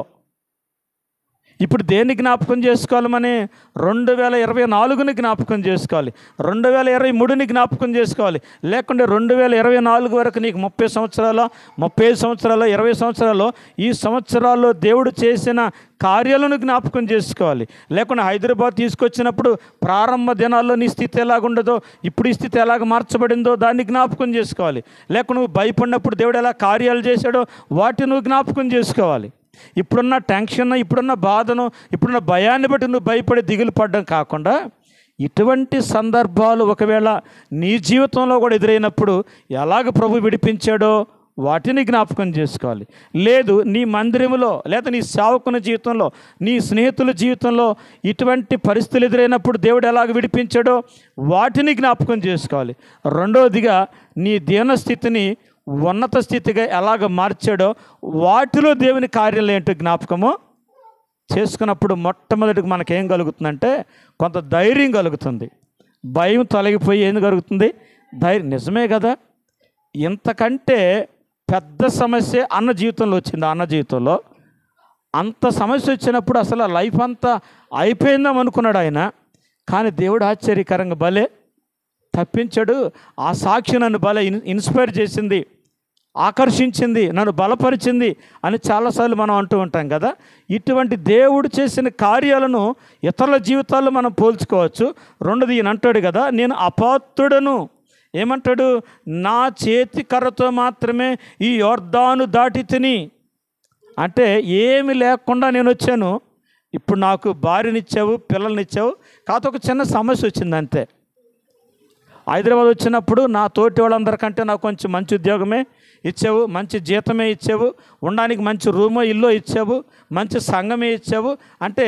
ఇప్పుడు దేన్ని జ్ఞాపకం చేసుకోవాలి? మనం 2024ని జ్ఞాపకం చేసుకోవాలి, 2023ని జ్ఞాపకం చేసుకోవాలి. లేకుంటే 2024 వరకు నీకు 30 సంవత్సరాలు, 35 సంవత్సరాలు, 20 సంవత్సరాలు, ఈ సంవత్సరాల్లో దేవుడు చేసిన కార్యాలను జ్ఞాపకం చేసుకోవాలి. లేకుండా హైదరాబాద్ తీసుకొచ్చినప్పుడు ప్రారంభ దినాల్లో నీ స్థితి ఎలాగుండదో, ఇప్పుడు ఈ స్థితి ఎలాగ మార్చబడిందో దాన్ని జ్ఞాపకం చేసుకోవాలి. లేకుండా నువ్వు భయపడినప్పుడు దేవుడు ఎలా కార్యాలు చేశాడో వాటిని నువ్వు జ్ఞాపకం చేసుకోవాలి. ఇప్పుడున్న టెన్షన్, ఇప్పుడున్న బాధను, ఇప్పుడున్న భయాన్ని బట్టి నువ్వు భయపడి దిగులు పడడం కాకుండా, ఇటువంటి సందర్భాలు ఒకవేళ నీ జీవితంలో కూడా ఎదురైనప్పుడు ఎలాగ ప్రభు విడిపించాడో వాటిని జ్ఞాపకం చేసుకోవాలి. లేదు నీ మందిరంలో, లేదా నీ సేవకుని జీవితంలో, నీ స్నేహితుల జీవితంలో ఇటువంటి పరిస్థితులు ఎదురైనప్పుడు దేవుడు ఎలాగ విడిపించాడో వాటిని జ్ఞాపకం చేసుకోవాలి. రెండవదిగా నీ దీన స్థితిని ఉన్నత స్థితిగా ఎలాగ మార్చాడో వాటిలో దేవుని కార్యాలు ఏంటో జ్ఞాపకము చేసుకున్నప్పుడు మొట్టమొదటిగా మనకేం కలుగుతుందంటే కొంత ధైర్యం కలుగుతుంది. భయం తొలగిపోయి ఏం కలుగుతుంది? ధైర్యం. నిజమే కదా, ఇంతకంటే పెద్ద సమస్య అన్న జీవితంలో వచ్చింది. అన్న జీవితంలో అంత సమస్య వచ్చినప్పుడు అసలు లైఫ్ అంతా అయిపోయిందాం అనుకున్నాడు ఆయన. కానీ దేవుడు ఆశ్చర్యకరంగా భలే తప్పించాడు. ఆ సాక్షి నన్ను భలే ఇన్స్పైర్ చేసింది, ఆకర్షించింది, నన్ను బలపరిచింది అని చాలాసార్లు మనం అంటూ ఉంటాం కదా. ఇటువంటి దేవుడు చేసిన కార్యాలను ఇతరుల జీవితాల్లో మనం పోల్చుకోవచ్చు. రెండోది ఈయన అంటాడు కదా, నేను అపాత్రుడను. ఏమంటాడు? నా చేతి కర్రతో మాత్రమే ఈ యొర్దాను దాటి తిని. అంటే ఏమి లేకుండా నేను వచ్చాను, ఇప్పుడు నాకు భార్యనిచ్చావు, పిల్లల్నిచ్చావు, కాకపోతే ఒక చిన్న సమస్య వచ్చింది అంతే. హైదరాబాద్ వచ్చినప్పుడు నా తోటి వాళ్ళందరికంటే నాకు కొంచెం మంచి ఉద్యోగమే ఇచ్చావు, మంచి జీతమే ఇచ్చావు, ఉండడానికి మంచి రూమో ఇల్లు ఇచ్చావు, మంచి సంఘమే ఇచ్చావు. అంటే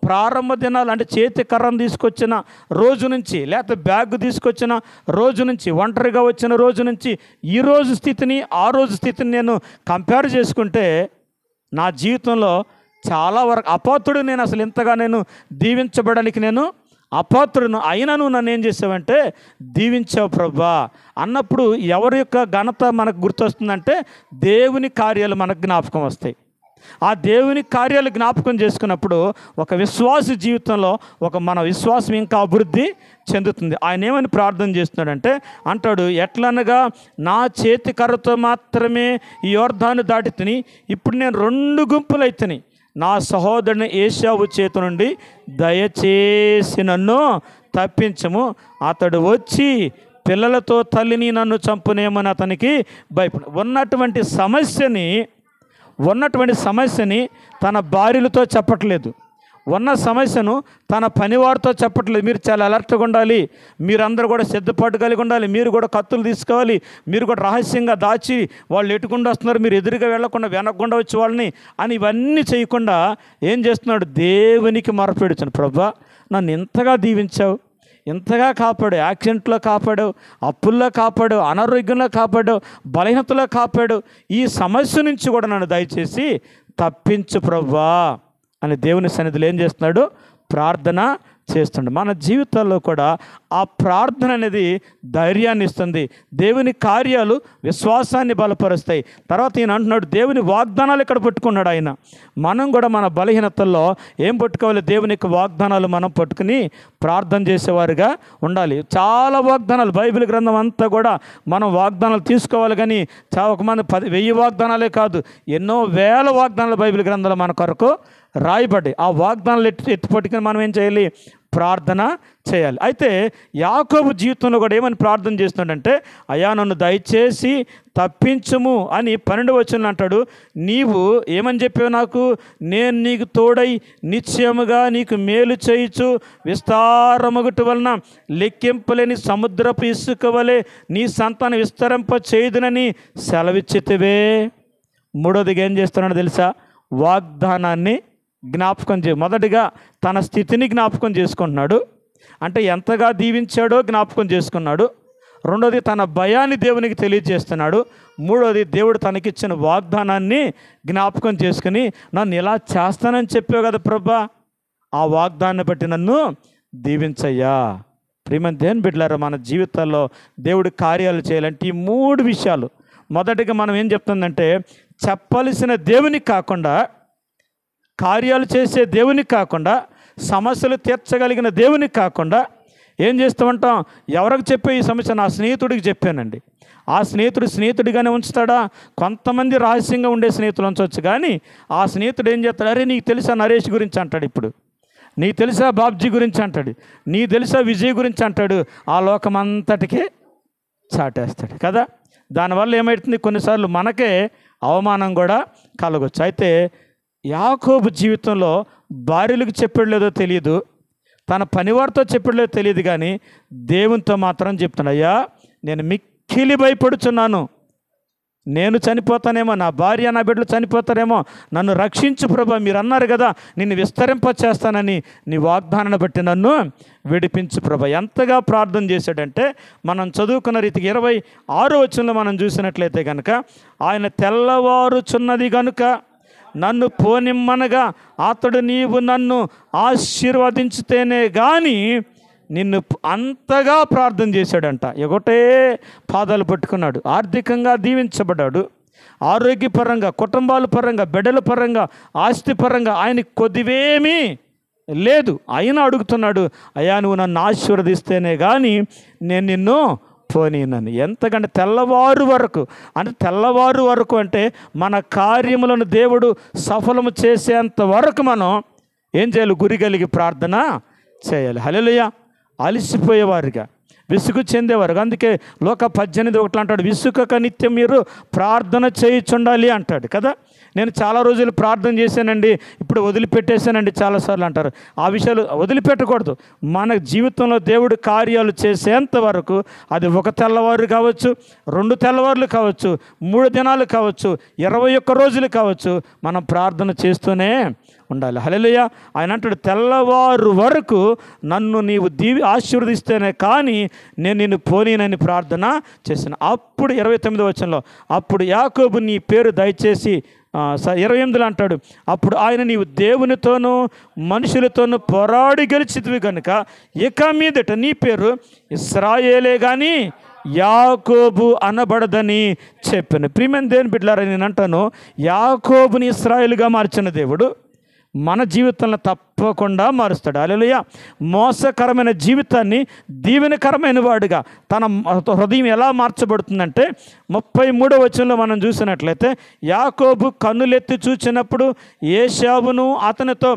ప్రారంభ దినాలు, అంటే చేతి కర్రను తీసుకొచ్చిన రోజు నుంచి, లేకపోతే బ్యాగ్ తీసుకొచ్చిన రోజు నుంచి, ఒంటరిగా వచ్చిన రోజు నుంచి ఈ రోజు స్థితిని ఆ రోజు స్థితిని నేను కంపేర్ చేసుకుంటే నా జీవితంలో చాలా వరకు అపాత్రుడు. నేను అసలు ఇంతగా నేను దీవించబడడానికి నేను అపాత్రుడును. అయినా నువ్వు నన్ను ఏం చేసావంటే దీవించావు ప్రభా అన్నప్పుడు ఎవరి యొక్క ఘనత మనకు గుర్తొస్తుందంటే దేవుని కార్యాలు మనకు జ్ఞాపకం వస్తాయి. ఆ దేవుని కార్యాలు జ్ఞాపకం చేసుకున్నప్పుడు ఒక విశ్వాస జీవితంలో మన విశ్వాసం ఇంకా అభివృద్ధి చెందుతుంది. ఆయన ఏమని ప్రార్థన చేస్తున్నాడంటే అంటాడు, ఎట్లనగా నా చేతి కర్రతో మాత్రమే ఈ యొర్దాను దాటి తిని ఇప్పుడు నేను 2 గుంపులైతిని. నా సహోదరుని ఏశావు చేతి నుండి దయచేసి నన్ను తప్పించము, అతడు వచ్చి పిల్లలతో తల్లిని నన్ను చంపునేమని అతనికి భయపడ. ఉన్నటువంటి సమస్యని తన భార్యలతో చెప్పట్లేదు, ఉన్న సమస్యను తన పనివారితో చెప్పట్లేదు. మీరు చాలా అలర్ట్గా ఉండాలి, మీరందరూ కూడా సిద్ధపాటు కలిగి ఉండాలి, మీరు కూడా కత్తులు తీసుకోవాలి, మీరు కూడా రహస్యంగా దాచి వాళ్ళు ఎటుకుండా వస్తున్నారు, మీరు ఎదురుగా వెళ్లకుండా వెనక్కుండా వచ్చి వాళ్ళని అని ఇవన్నీ చేయకుండా ఏం చేస్తున్నాడు? దేవునికి మొరపెడుతున్నాడు. ప్రభా నన్ను ఇంతగా దీవించావు, ఇంతగా కాపాడు, యాక్సిడెంట్లో కాపాడు, అప్పుల్లో కాపాడు, అనారోగ్యంలో కాపాడు, బలహీనతలో కాపాడు, ఈ సమస్య నుంచి కూడా నన్ను దయచేసి తప్పించు ప్రభా అని దేవుని సన్నిధిలో ఏం చేస్తున్నాడు? ప్రార్థన చేస్తున్నాడు. మన జీవితాల్లో కూడా ఆ ప్రార్థన అనేది ధైర్యాన్ని ఇస్తుంది. దేవుని కార్యాలు విశ్వాసాన్ని బలపరుస్తాయి. తర్వాత ఈయన అంటున్నాడు దేవుని వాగ్దానాలు ఇక్కడ పట్టుకున్నాడు ఆయన. మనం కూడా మన బలహీనతల్లో ఏం పట్టుకోవాలి? దేవుని యొక్క వాగ్దానాలు మనం పట్టుకుని ప్రార్థన చేసేవారుగా ఉండాలి. చాలా వాగ్దానాలు బైబిల్ గ్రంథం అంతా కూడా మనం వాగ్దానాలు తీసుకోవాలి. కానీ ఒక మంది 1000 వాగ్దానాలే కాదు, ఎన్నో వేల వాగ్దానాలు బైబిల్ గ్రంథంలో మన కొరకు రాయబడి ఆ వాగ్దానాలు ఎత్తి పట్టుకుని మనం ఏం చేయాలి? ప్రార్థన చేయాలి. అయితే యాకోబు జీవితంలో కూడా ఏమని ప్రార్థన చేస్తున్నాడంటే, అయ్యా నన్ను దయచేసి తప్పించుము అని 12వ వచనంలో అంటాడు. నీవు ఏమని చెప్పావు నాకు? నేను నీకు తోడై నిశ్చయముగా నీకు మేలు చేయుచు విస్తారమగుట వలన లెక్కింపలేని సముద్రపు ఇసుక వలె నీ సంతానం విస్తరింప చేయుదునని సెలవిచ్చితివే. మూడోదిగా ఏం చేస్తున్నాడు తెలుసా? వాగ్దానాన్ని జ్ఞాపకం మొదటిగా తన స్థితిని జ్ఞాపకం చేసుకుంటున్నాడు, అంటే ఎంతగా దీవించాడో జ్ఞాపకం చేసుకున్నాడు. రెండోది తన భయాన్ని దేవునికి తెలియజేస్తున్నాడు. మూడోది దేవుడు తనకిచ్చిన వాగ్దానాన్ని జ్ఞాపకం చేసుకుని, నన్ను ఇలా చేస్తానని చెప్పావు కదా ప్రభా, ఆ వాగ్దానాన్ని బట్టి నన్ను దీవించయ్యా. ప్రియమైన దేవుని బిడ్డలారా, మన జీవితాల్లో దేవుడి కార్యాలు చేయాలంటే ఈ 3 విషయాలు. మొదటిగా మనం ఏం చెప్తుందంటే, చెప్పాల్సిన దేవునికి కాకుండా, కార్యాలు చేసే దేవునికి కాకుండా, సమస్యలు తీర్చగలిగిన దేవునికి కాకుండా ఏం చేస్తామంటాం? ఎవరికి చెప్పే ఈ సమస్య? నా స్నేహితుడికి చెప్పానండి. ఆ స్నేహితుడు స్నేహితుడిగానే ఉంచుతాడా? కొంతమంది రహస్యంగా ఉండే స్నేహితులు ఉంచవచ్చు, కానీ ఆ స్నేహితుడు ఏం చేస్తాడు? అరే నీకు తెలుసా నరేష్ గురించి అంటాడు, ఇప్పుడు నీకు తెలుసా బాబ్జీ గురించి అంటాడు, నీకు తెలుసా విజయ్ గురించి అంటాడు. ఆ లోకమంతటికి చాటేస్తాడు కదా. దానివల్ల ఏమవుతుంది? కొన్నిసార్లు మనకే అవమానం కూడా కలగవచ్చు. అయితే యాకోబు జీవితంలో భార్యలకు చెప్పాడు లేదో తెలియదు, తన పనివారితో చెప్పాడు లేదో తెలియదు, కానీ దేవునితో మాత్రం చెప్తున్నాడు, అయ్యా నేను మిక్కిలి భయపడుచున్నాను, నేను చనిపోతానేమో, నా భార్య నా బిడ్డలు చనిపోతారేమో, నన్ను రక్షించు ప్రభా, మీరు అన్నారు కదా నిన్ను విస్తరింపచేస్తానని, నీ వాగ్దానాన్ని బట్టి నన్ను విడిపించు ప్రభా. ఎంతగా ప్రార్థన చేశాడంటే, మనం చదువుకున్న రీతికి 26వ వచనంలో మనం చూసినట్లయితే కనుక, ఆయన తెల్లవారుచున్నది కనుక నన్ను పోనిమ్మనగా అతడు నీవు నన్ను ఆశీర్వదించితేనే కానీ నిన్ను అంతగా ప్రార్థన చేశాడంట. ఒకటే పాదాలు పట్టుకున్నాడు. ఆర్థికంగా దీవించబడ్డాడు, ఆరోగ్యపరంగా, కుటుంబాల పరంగా, బిడ్డల పరంగా, ఆస్తి పరంగా ఆయనకి కొద్దివేమీ లేదు. అయినా అడుగుతున్నాడు, అయ్యా నువ్వు నన్ను ఆశీర్వదిస్తేనే కానీ నేను నిన్ను పోనీనని. ఎంతకంటే తెల్లవారు వరకు, అంటే తెల్లవారు వరకు అంటే మన కార్యములను దేవుడు సఫలము చేసేంత వరకు మనం ఏం చేయాలి? గురి కలిగి ప్రార్థన చేయాలి. హల్లెలూయా. అలసిపోయేవారుగా, విసుగు చెందేవారు. అందుకే లోక 18:1 అంటాడు, విసుగక నిత్యం మీరు ప్రార్థన చేయుచుండాలి అంటాడు కదా. నేను చాలా రోజులు ప్రార్థన చేశానండి, ఇప్పుడు వదిలిపెట్టేశానండి చాలాసార్లు అంటారు. ఆ విషయాలు వదిలిపెట్టకూడదు. మన జీవితంలో దేవుడు కార్యాలు చేసేంత వరకు, అది 1 తెల్లవారు కావచ్చు, 2 తెల్లవారులు కావచ్చు, 3 దినాలు కావచ్చు, 21 రోజులు కావచ్చు, మనం ప్రార్థన చేస్తూనే ఉండాలి. హల్లెలూయా. ఆయన అంటాడు, తెల్లవారు వరకు నన్ను నీవు ఆశీర్వదిస్తేనే కానీ నేను నిన్ను పోనీనని ప్రార్థన చేశాను. అప్పుడు 29వ వచనంలో, అప్పుడు యాకోబు నీ పేరు దయచేసి 28లో అంటాడు, అప్పుడు ఆయన నీవు దేవునితోనూ మనుషులతోనూ పోరాడి గెలిచితివి కనుక ఇక మీదట నీ పేరు ఇశ్రాయేలే కానీ యాకోబు అనబడదని చెప్పాను. ప్రియమైన దేవుని బిడ్డలారా, నేను అంటాను, యాకోబుని ఇశ్రాయేలుగా మార్చిన దేవుడు మన జీవితంలో తప్పకుండా మారుస్తాడు. హల్లెలూయా. మోసకరమైన జీవితాన్ని దీవెనకరమైన వాడుగా తన హృదయం ఎలా మార్చబడుతుందంటే, 33వ వచనంలో మనం చూసినట్లయితే, యాకోబు కన్నులెత్తి చూచినప్పుడు ఏశావును అతనితో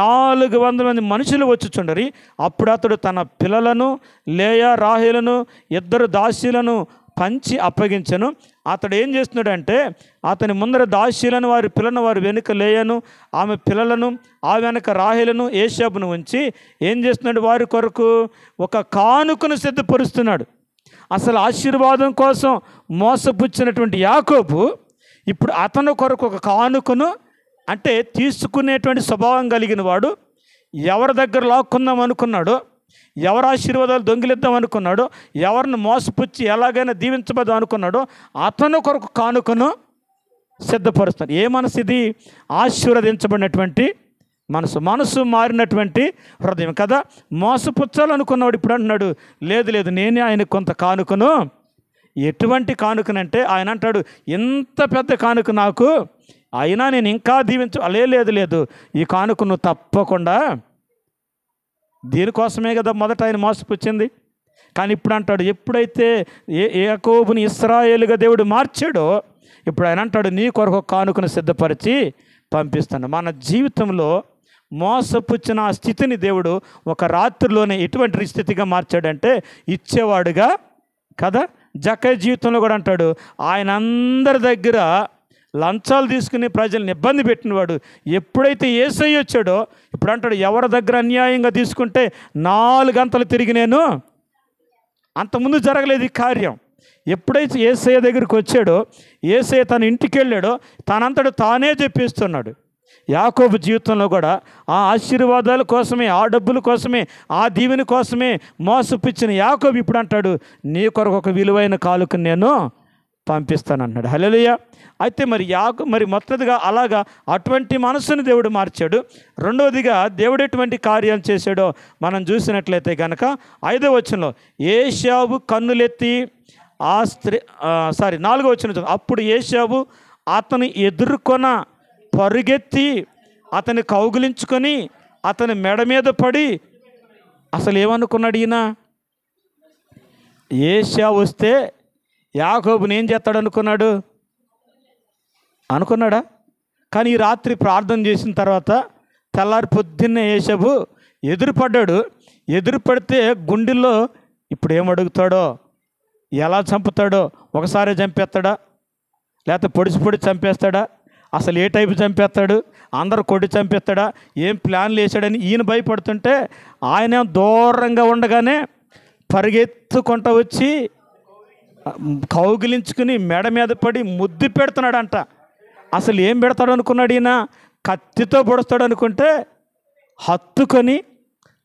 400 మంది మనుషులు వచ్చుచుండరి. అప్పుడు అతడు తన పిల్లలను, లేయా రాహేలను 2 దాసీలను పంచి అప్పగించను. అతడు ఏం చేస్తున్నాడంటే, అతని ముందర దాసీలను, వారి పిల్లను, వారి వెనుక లేయను, ఆమె పిల్లలను, ఆ వెనుక రాహేలను, ఏశాబును ఉంచి ఏం చేస్తున్నాడు? వారి కొరకు ఒక కానుకను సిద్ధపరుస్తున్నాడు. అసలు ఆశీర్వాదం కోసం మోసపుచ్చినటువంటి యాకోబు ఇప్పుడు అతని కొరకు ఒక కానుకను, అంటే తీసుకునేటువంటి స్వభావం కలిగిన వాడు, ఎవరి దగ్గర లాక్కుందాం అనుకున్నాడో, ఎవరు ఆశీర్వాదాలు దొంగిలిద్దాం అనుకున్నాడో, ఎవరిని మోసపుచ్చి ఎలాగైనా దీవించబద్దాం అనుకున్నాడో అతను కొరకు కానుకను సిద్ధపరుస్తాడు. ఏ మనసు ఇది? ఆశీర్వదించబడినటువంటి మనసు మారినటువంటి హృదయం కదా. మోసపుచ్చాలనుకున్నాడు ఇప్పుడు అంటున్నాడు, లేదు నేనే ఆయనకు కొంత కానుకను. ఎటువంటి కానుకనంటే ఆయన అంటాడు, ఇంత పెద్ద కానుక నాకు, అయినా నేను ఇంకా లేదు ఈ కానుక నువ్వు తప్పకుండా, దీనికోసమే కదా మొదట ఆయన మోసపుచ్చింది. కానీ ఇప్పుడు అంటాడు, ఎప్పుడైతే యాకోబుని ఇశ్రాయేలుగా దేవుడు మార్చాడో, ఇప్పుడు ఆయన అంటాడు, నీ కొరకు కానుకను సిద్ధపరిచి పంపిస్తాను. మన జీవితంలో మోసపుచ్చిన ఆ స్థితిని దేవుడు ఒక రాత్రిలోనే ఎటువంటి స్థితిగా మార్చాడంటే ఇచ్చేవాడుగా కదా. జక్కయ్య జీవితంలో కూడా అంటాడు, ఆయన అందరి దగ్గర లంచాలు తీసుకుని ప్రజల్ని ఇబ్బంది పెట్టినవాడు. ఎప్పుడైతే యేసయ్య వచ్చాడో ఇప్పుడు అంటాడు, ఎవరి దగ్గర అన్యాయంగా తీసుకుంటే 4 గంటలు తిరిగి నేను. అంతకుముందు జరగలేదు ఈ కార్యం. ఎప్పుడైతే యేసయ్య దగ్గరికి వచ్చాడో, యేసయ్య తన ఇంటికి వెళ్ళాడో తనంతడు తానే చెప్పిస్తున్నాడు. యాకోబు జీవితంలో కూడా ఆ ఆశీర్వాదాల కోసమే, ఆ డబ్బుల కోసమే, ఆ దీవెన కోసమే మోసపుచ్చిన యాకోబు ఇప్పుడు అంటాడు, నీ కొరకు ఒక విలువైన కానుకను నేను పంపిస్తాను అన్నాడు. హల్లెలూయా. అయితే మరి మొదటిగా అలాగా అటువంటి మనసుని దేవుడు మార్చాడు. రెండవదిగా దేవుడు ఎటువంటి కార్యాలు చేశాడో మనం చూసినట్లయితే కనుక 5వ వచనంలో ఏశావు కన్నులెత్తి ఆ స్త్రీ 4వ వచనం, అప్పుడు ఏశావు అతను ఎదుర్కొన పరుగెత్తి అతని కౌగిలించుకొని అతని మెడ మీద పడి. అసలు ఏమనుకున్నాడు ఈయన? ఏశావు వస్తే యాకోబుని ఏం చేస్తాడు అనుకున్నాడా? కానీ ఈ రాత్రి ప్రార్థన చేసిన తర్వాత తెల్లారి పొద్దున్నే ఏశావు ఎదురుపడ్డాడు. ఎదురుపడితే గుండెల్లో ఇప్పుడు ఏమడుగుతాడో, ఎలా చంపుతాడో, ఒకసారి చంపేస్తాడా లేకపోతే పొడి చంపేస్తాడా, అసలు ఏ టైపు చంపేస్తాడు, అందరు కొట్టి చంపేస్తాడా, ఏం ప్లాన్లు వేసాడని ఈయన భయపడుతుంటే ఆయన దూరంగా ఉండగానే పరిగెత్తుకుంటూ వచ్చి కౌగిలించుకుని మెడ మీద పడి ముద్దు పెడుతున్నాడంట. అసలు ఏం పెడతాడు అనుకున్నాడు ఈయన? కత్తితో పొడుస్తాడు అనుకుంటే హత్తుకొని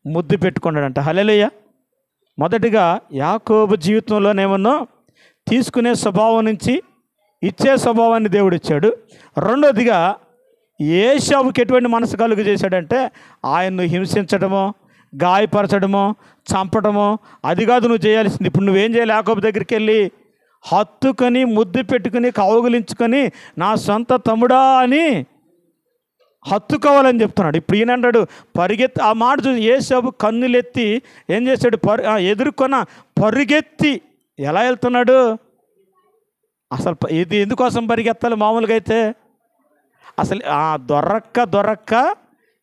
ముద్దు పెట్టుకున్నాడంట. హల్లెలూయా. మొదటిగా యాకోబు జీవితంలోనేమన్నా తీసుకునే స్వభావం నుంచి ఇచ్చే స్వభావాన్ని దేవుడు ఇచ్చాడు. రెండోదిగా ఏశావుకి ఎటువంటి మనసు కలుగు చేశాడంటే ఆయన్ను హింసించడమో, గాయపరచడమో, చంపడమో అది కాదు నువ్వు చేయాల్సింది. ఇప్పుడు నువ్వేం చేయాలి? యాకోబు దగ్గరికి వెళ్ళి హత్తుకొని ముద్దు పెట్టుకుని కౌగిలించుకొని నా సొంత తమ్ముడా అని హత్తుకోవాలని చెప్తున్నాడు. ఇప్పుడు ఈయన అంటాడు పరిగెత్తి. ఆ మాట చూసి ఏశావు కన్నులెత్తి ఏం చేశాడు? ఎదుర్కొన్న పరుగెత్తి. ఎలా వెళ్తున్నాడు? అసలు ఇది ఎందుకోసం పరిగెత్తాలి? మామూలుగా అయితే అసలు దొరక్క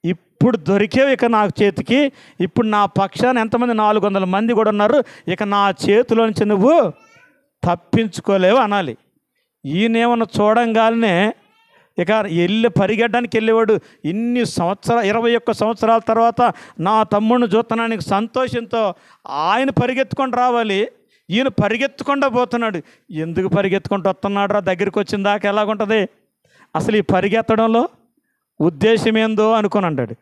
ఇప్పుడు దొరికేవి ఇక నా చేతికి, ఇప్పుడు నా పక్షాన ఎంతమంది 400 మంది కూడా ఉన్నారు, ఇక నా చేతిలో నుంచి నువ్వు తప్పించుకోలేవు అనాలి. ఈయనేమన్నా చూడంగానే ఇక పరిగెట్టడానికి వెళ్ళేవాడు. ఇన్ని 21 సంవత్సరాల తర్వాత నా తమ్ముడిని చూస్తున్నానికి సంతోషంతో ఆయన పరిగెత్తుకొని రావాలి. ఈయన పరిగెత్తుకుండా పోతున్నాడు. ఎందుకు పరిగెత్తుకుంటూ వస్తున్నాడు రా? దగ్గరికి వచ్చిన దాకా ఎలాగుంటుంది? అసలు ఈ పరిగెత్తడంలో ఉద్దేశం ఏందో అనుకొని అంటాడు.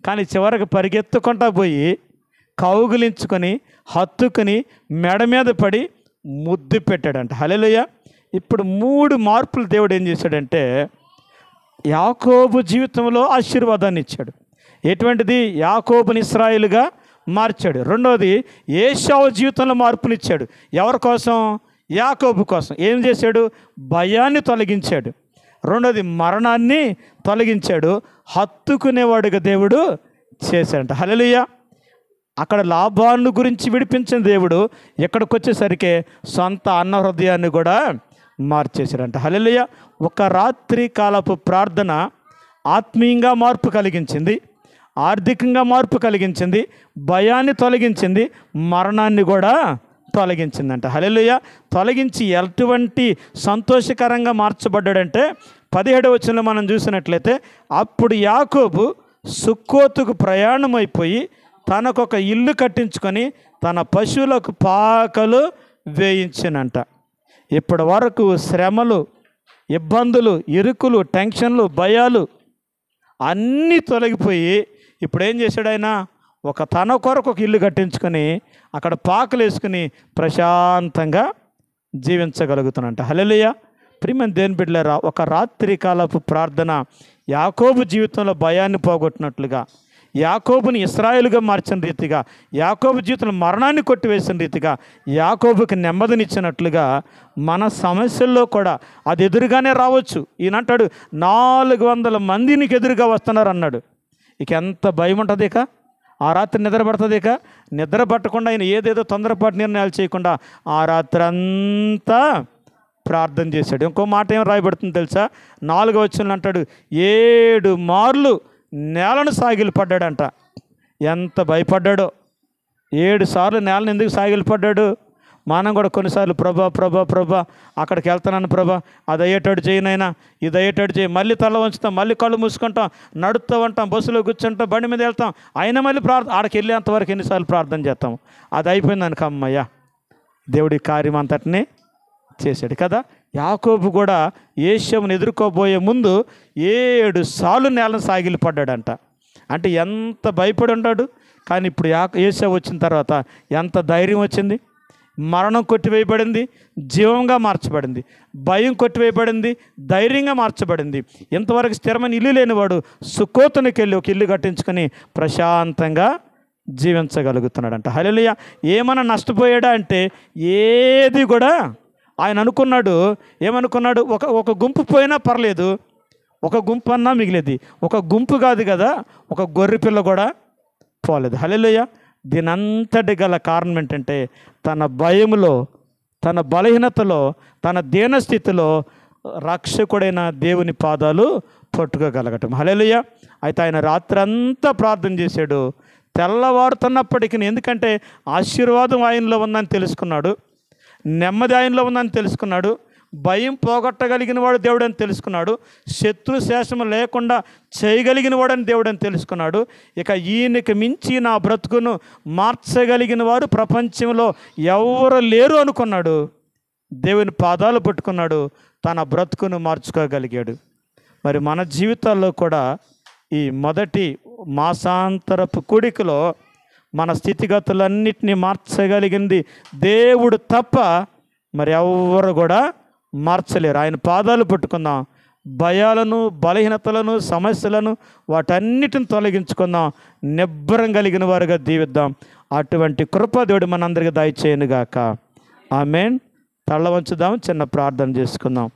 కానీ చివరికి పరిగెత్తుకుంటా పోయి కౌగిలించుకొని హత్తుకొని మెడ మీద పడి ముద్దు పెట్టాడంట. హల్లెలూయా. ఇప్పుడు 3 మార్పులు దేవుడు ఏం చేశాడంటే యాకోబు జీవితంలో ఆశీర్వాదాన్ని ఇచ్చాడు. ఎటువంటిది? యాకోబుని ఇశ్రాయేలుగా మార్చాడు. రెండోది ఏశావు జీవితంలో మార్పునిచ్చాడు. ఎవరి కోసం? యాకోబు కోసం. ఏం చేశాడు? భయాన్ని తొలగించాడు. రెండోది మరణాన్ని తొలగించాడు. హత్తుకునేవాడుగా దేవుడు చేశాడంట. హల్లెలూయా. అక్కడ లాభాన్ని గురించి విడిపించిన దేవుడు ఎక్కడికి వచ్చేసరికి సొంత అన్న హృదయాన్ని కూడా మార్చేశాడంట. హల్లెలూయా. ఒక రాత్రి కాలపు ప్రార్థన ఆత్మీయంగా మార్పు కలిగించింది, ఆర్థికంగా మార్పు కలిగించింది, భయాన్ని తొలగించింది, మరణాన్ని కూడా తొలగించిందంట. హల్లెలూయా. తొలగించి ఎటువంటి సంతోషకరంగా మార్చబడ్డాడంటే 17వ వచనంలో మనం చూసినట్లయితే అప్పుడు యాకోబు సుక్కోతుకు ప్రయాణం అయిపోయి తనకొక ఇల్లు కట్టించుకొని తన పశువులకు పాకలు వేయించినంట. ఇప్పటి వరకు శ్రమలు, ఇబ్బందులు, ఇరుకులు, టెన్షన్లు, భయాలు అన్నీ తొలగిపోయి ఇప్పుడు ఏం చేశాడు? ఆయన తన కొరకు ఒక ఇల్లు కట్టించుకొని అక్కడ పాకలు వేసుకుని ప్రశాంతంగా జీవించగలుగుతానంట. హల్లెలూయా. ప్రియమైన దేవుని బిడ్డలారా, ఒక రాత్రి కాలపు ప్రార్థన యాకోబు జీవితంలో భయాన్ని పోగొట్టినట్లుగా, యాకోబుని ఇశ్రాయేలుగా మార్చిన రీతిగా, యాకోబు జీవితంలో మరణాన్ని కొట్టివేసిన రీతిగా, యాకోబుకి నెమ్మదినిచ్చినట్లుగా మన సమస్యల్లో కూడా అది ఎదురుగానే రావచ్చు. ఈయనంటాడు 400 మంది నీకు ఎదురుగా వస్తున్నారు అన్నాడు. ఇక ఎంత భయం ఉంటుంది? ఇక ఆ రాత్రి నిద్ర పడుతుంది? ఇక నిద్ర పట్టకుండా ఆయన ఏదేదో తొందరపాటు నిర్ణయాలు చేయకుండా ఆ రాత్రి అంతా ప్రార్థన చేశాడు. ఇంకో మాట ఏం రాయబడుతుంది తెలుసా? 4వ వచనంలో అంటాడు, 7 మార్లు నేలను సాగిలపడ్డాడంట. ఎంత భయపడ్డాడో! 7 సార్లు నేలను ఎందుకు సాగిలపడ్డాడు? మనం కూడా కొన్నిసార్లు ప్రభా అక్కడికి వెళ్తున్నాను ప్రభా, అది అయ్యేటట్టు చేయనైనా, ఇది అయ్యేటట్టు చేయి, మళ్ళీ తల వంచుతాం, మళ్ళీ కళ్ళు మూసుకుంటాం, నడుస్తూ ఉంటాం, బస్సులో కూర్చుంటాం, బండి మీద వెళ్తాం, అయినా మళ్ళీ ఆడికి వెళ్ళేంతవరకు ఎన్నిసార్లు ప్రార్థన చేస్తాం. అది అయిపోయింది అనుకో, అమ్మయ్యా దేవుడి కార్యం అంతటినీ చేశాడు కదా. యాకోబు కూడా ఏశావుని ఎదుర్కోబోయే ముందు 7 సార్లు నేలను సాగిలపడ్డాడంట. అంటే ఎంత భయపడి ఉంటాడు. కానీ ఇప్పుడు ఏశావు వచ్చిన తర్వాత ఎంత ధైర్యం వచ్చింది. మరణం కొట్టివేయబడింది, జీవంగా మార్చబడింది. భయం కొట్టివేయబడింది, ధైర్యంగా మార్చబడింది. ఇంతవరకు స్థిరమైన ఇల్లు లేనివాడు సుక్కోతునికి వెళ్ళి ఒక ఇల్లు కట్టించుకొని ప్రశాంతంగా జీవించగలుగుతున్నాడంట. హల్లెలూయా. ఏమన్నా నష్టపోయాడా అంటే ఏది కూడా ఆయన అనుకున్నాడు. ఏమనుకున్నాడు? ఒక గుంపు పోయినా పర్లేదు, ఒక గుంపు అన్నా మిగిలేది. ఒక గుంపు కాదు కదా, ఒక గొర్రె పిల్ల కూడా పోలేదు. హల్లెలూయా. దీనంతటి గల కారణం ఏంటంటే తన భయములో, తన బలహీనతలో, తన దీనస్థితిలో రక్షకుడైన దేవుని పాదాలు పట్టుకోగలగటం. హల్లెలూయా. అయితే ఆయన రాత్రంతా ప్రార్థన చేశాడు. తెల్లవారుతున్నప్పటికీ, ఎందుకంటే ఆశీర్వాదం ఆయనలో ఉందని తెలుసుకున్నాడు, నెమ్మది ఆయనలో ఉందని తెలుసుకున్నాడు, భయం పోగొట్టగలిగిన వాడు దేవుడని తెలుసుకున్నాడు, శత్రు శేషము లేకుండా చేయగలిగిన వాడని దేవుడని తెలుసుకున్నాడు. ఇక ఈయనకి మించి నా బ్రతుకును మార్చగలిగిన వారు ప్రపంచంలో ఎవరు లేరు అనుకున్నాడు. దేవుని పాదాలు పట్టుకున్నాడు, తన బ్రతుకును మార్చుకోగలిగాడు. మరి మన జీవితాల్లో కూడా ఈ మొదటి మాసాంతరపు కూడికలో మన స్థితిగతులన్నిటినీ మార్చగలిగింది దేవుడు తప్ప మరి ఎవరు కూడా మార్చలేరు. ఆయన పాదాలు పట్టుకుందాం. భయాలను, బలహీనతలను, సమస్యలను వాటన్నిటిని తొలగించుకుందాం. నిబ్బరం కలిగిన వారుగా జీవిద్దాం. అటువంటి కృప దేవుడు మనందరికీ దయచేయనుగాక. ఆమేన్. తల్ల వంచుదాం, చిన్న ప్రార్థన చేసుకుందాం.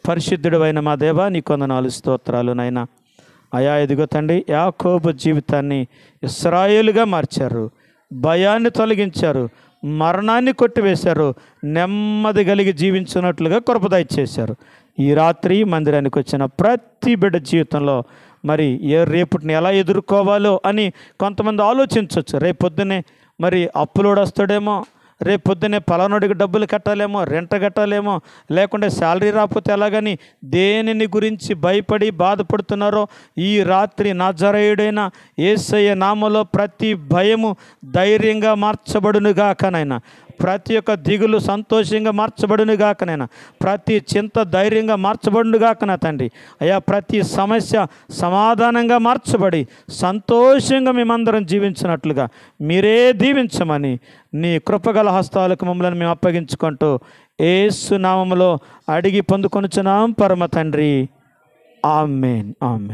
పరిశుద్ధుడు అయిన మా దేవా, నీ కొందనాలు స్తోత్రాలు నాయనా. అయా ఇదిగో తండ్రి, యాకోబు జీవితాన్ని ఇశ్రాయేలుగా మార్చారు, భయాన్ని తొలగించారు, మరణాన్ని కొట్టివేశారు, నెమ్మది కలిగి జీవించినట్లుగా కృప దయచేశారు. ఈ రాత్రి మందిరానికి వచ్చిన ప్రతి బిడ్డ జీవితంలో మరి రేపటిని ఎలా ఎదుర్కోవాలో అని కొంతమంది ఆలోచించవచ్చు. రేపు పొద్దున్నే మరి అప్పులోడు వస్తాడేమో, రేపు పొద్దున్నే పలానోడికి డబ్బులు కట్టాలేమో, రెంట కట్టాలేమో, లేకుంటే శాలరీ రాకపోతే ఎలాగని దేనిని గురించి భయపడి బాధపడుతున్నారో ఈ రాత్రి నజరేయుడైన యేసయ్య నామములో ప్రతి భయము ధైర్యంగా మార్చబడునుగాకనైనా, ప్రతి ఒక్క దిగులు సంతోషంగా మార్చబడునుగాకనైనా, ప్రతి చింత ధైర్యంగా మార్చబడునుగాకనా తండ్రి. అయ్యా ప్రతి సమస్య సమాధానంగా మార్చబడి సంతోషంగా మేమందరం జీవించినట్లుగా మీరే దీవించమని నీ కృపగల హస్తాలకు మమ్మల్ని మేము అప్పగించుకుంటూ యేసు నామములో అడిగి పొందుకొనుచున్నాం పరమ తండ్రి. ఆమేన్. ఆమేన్.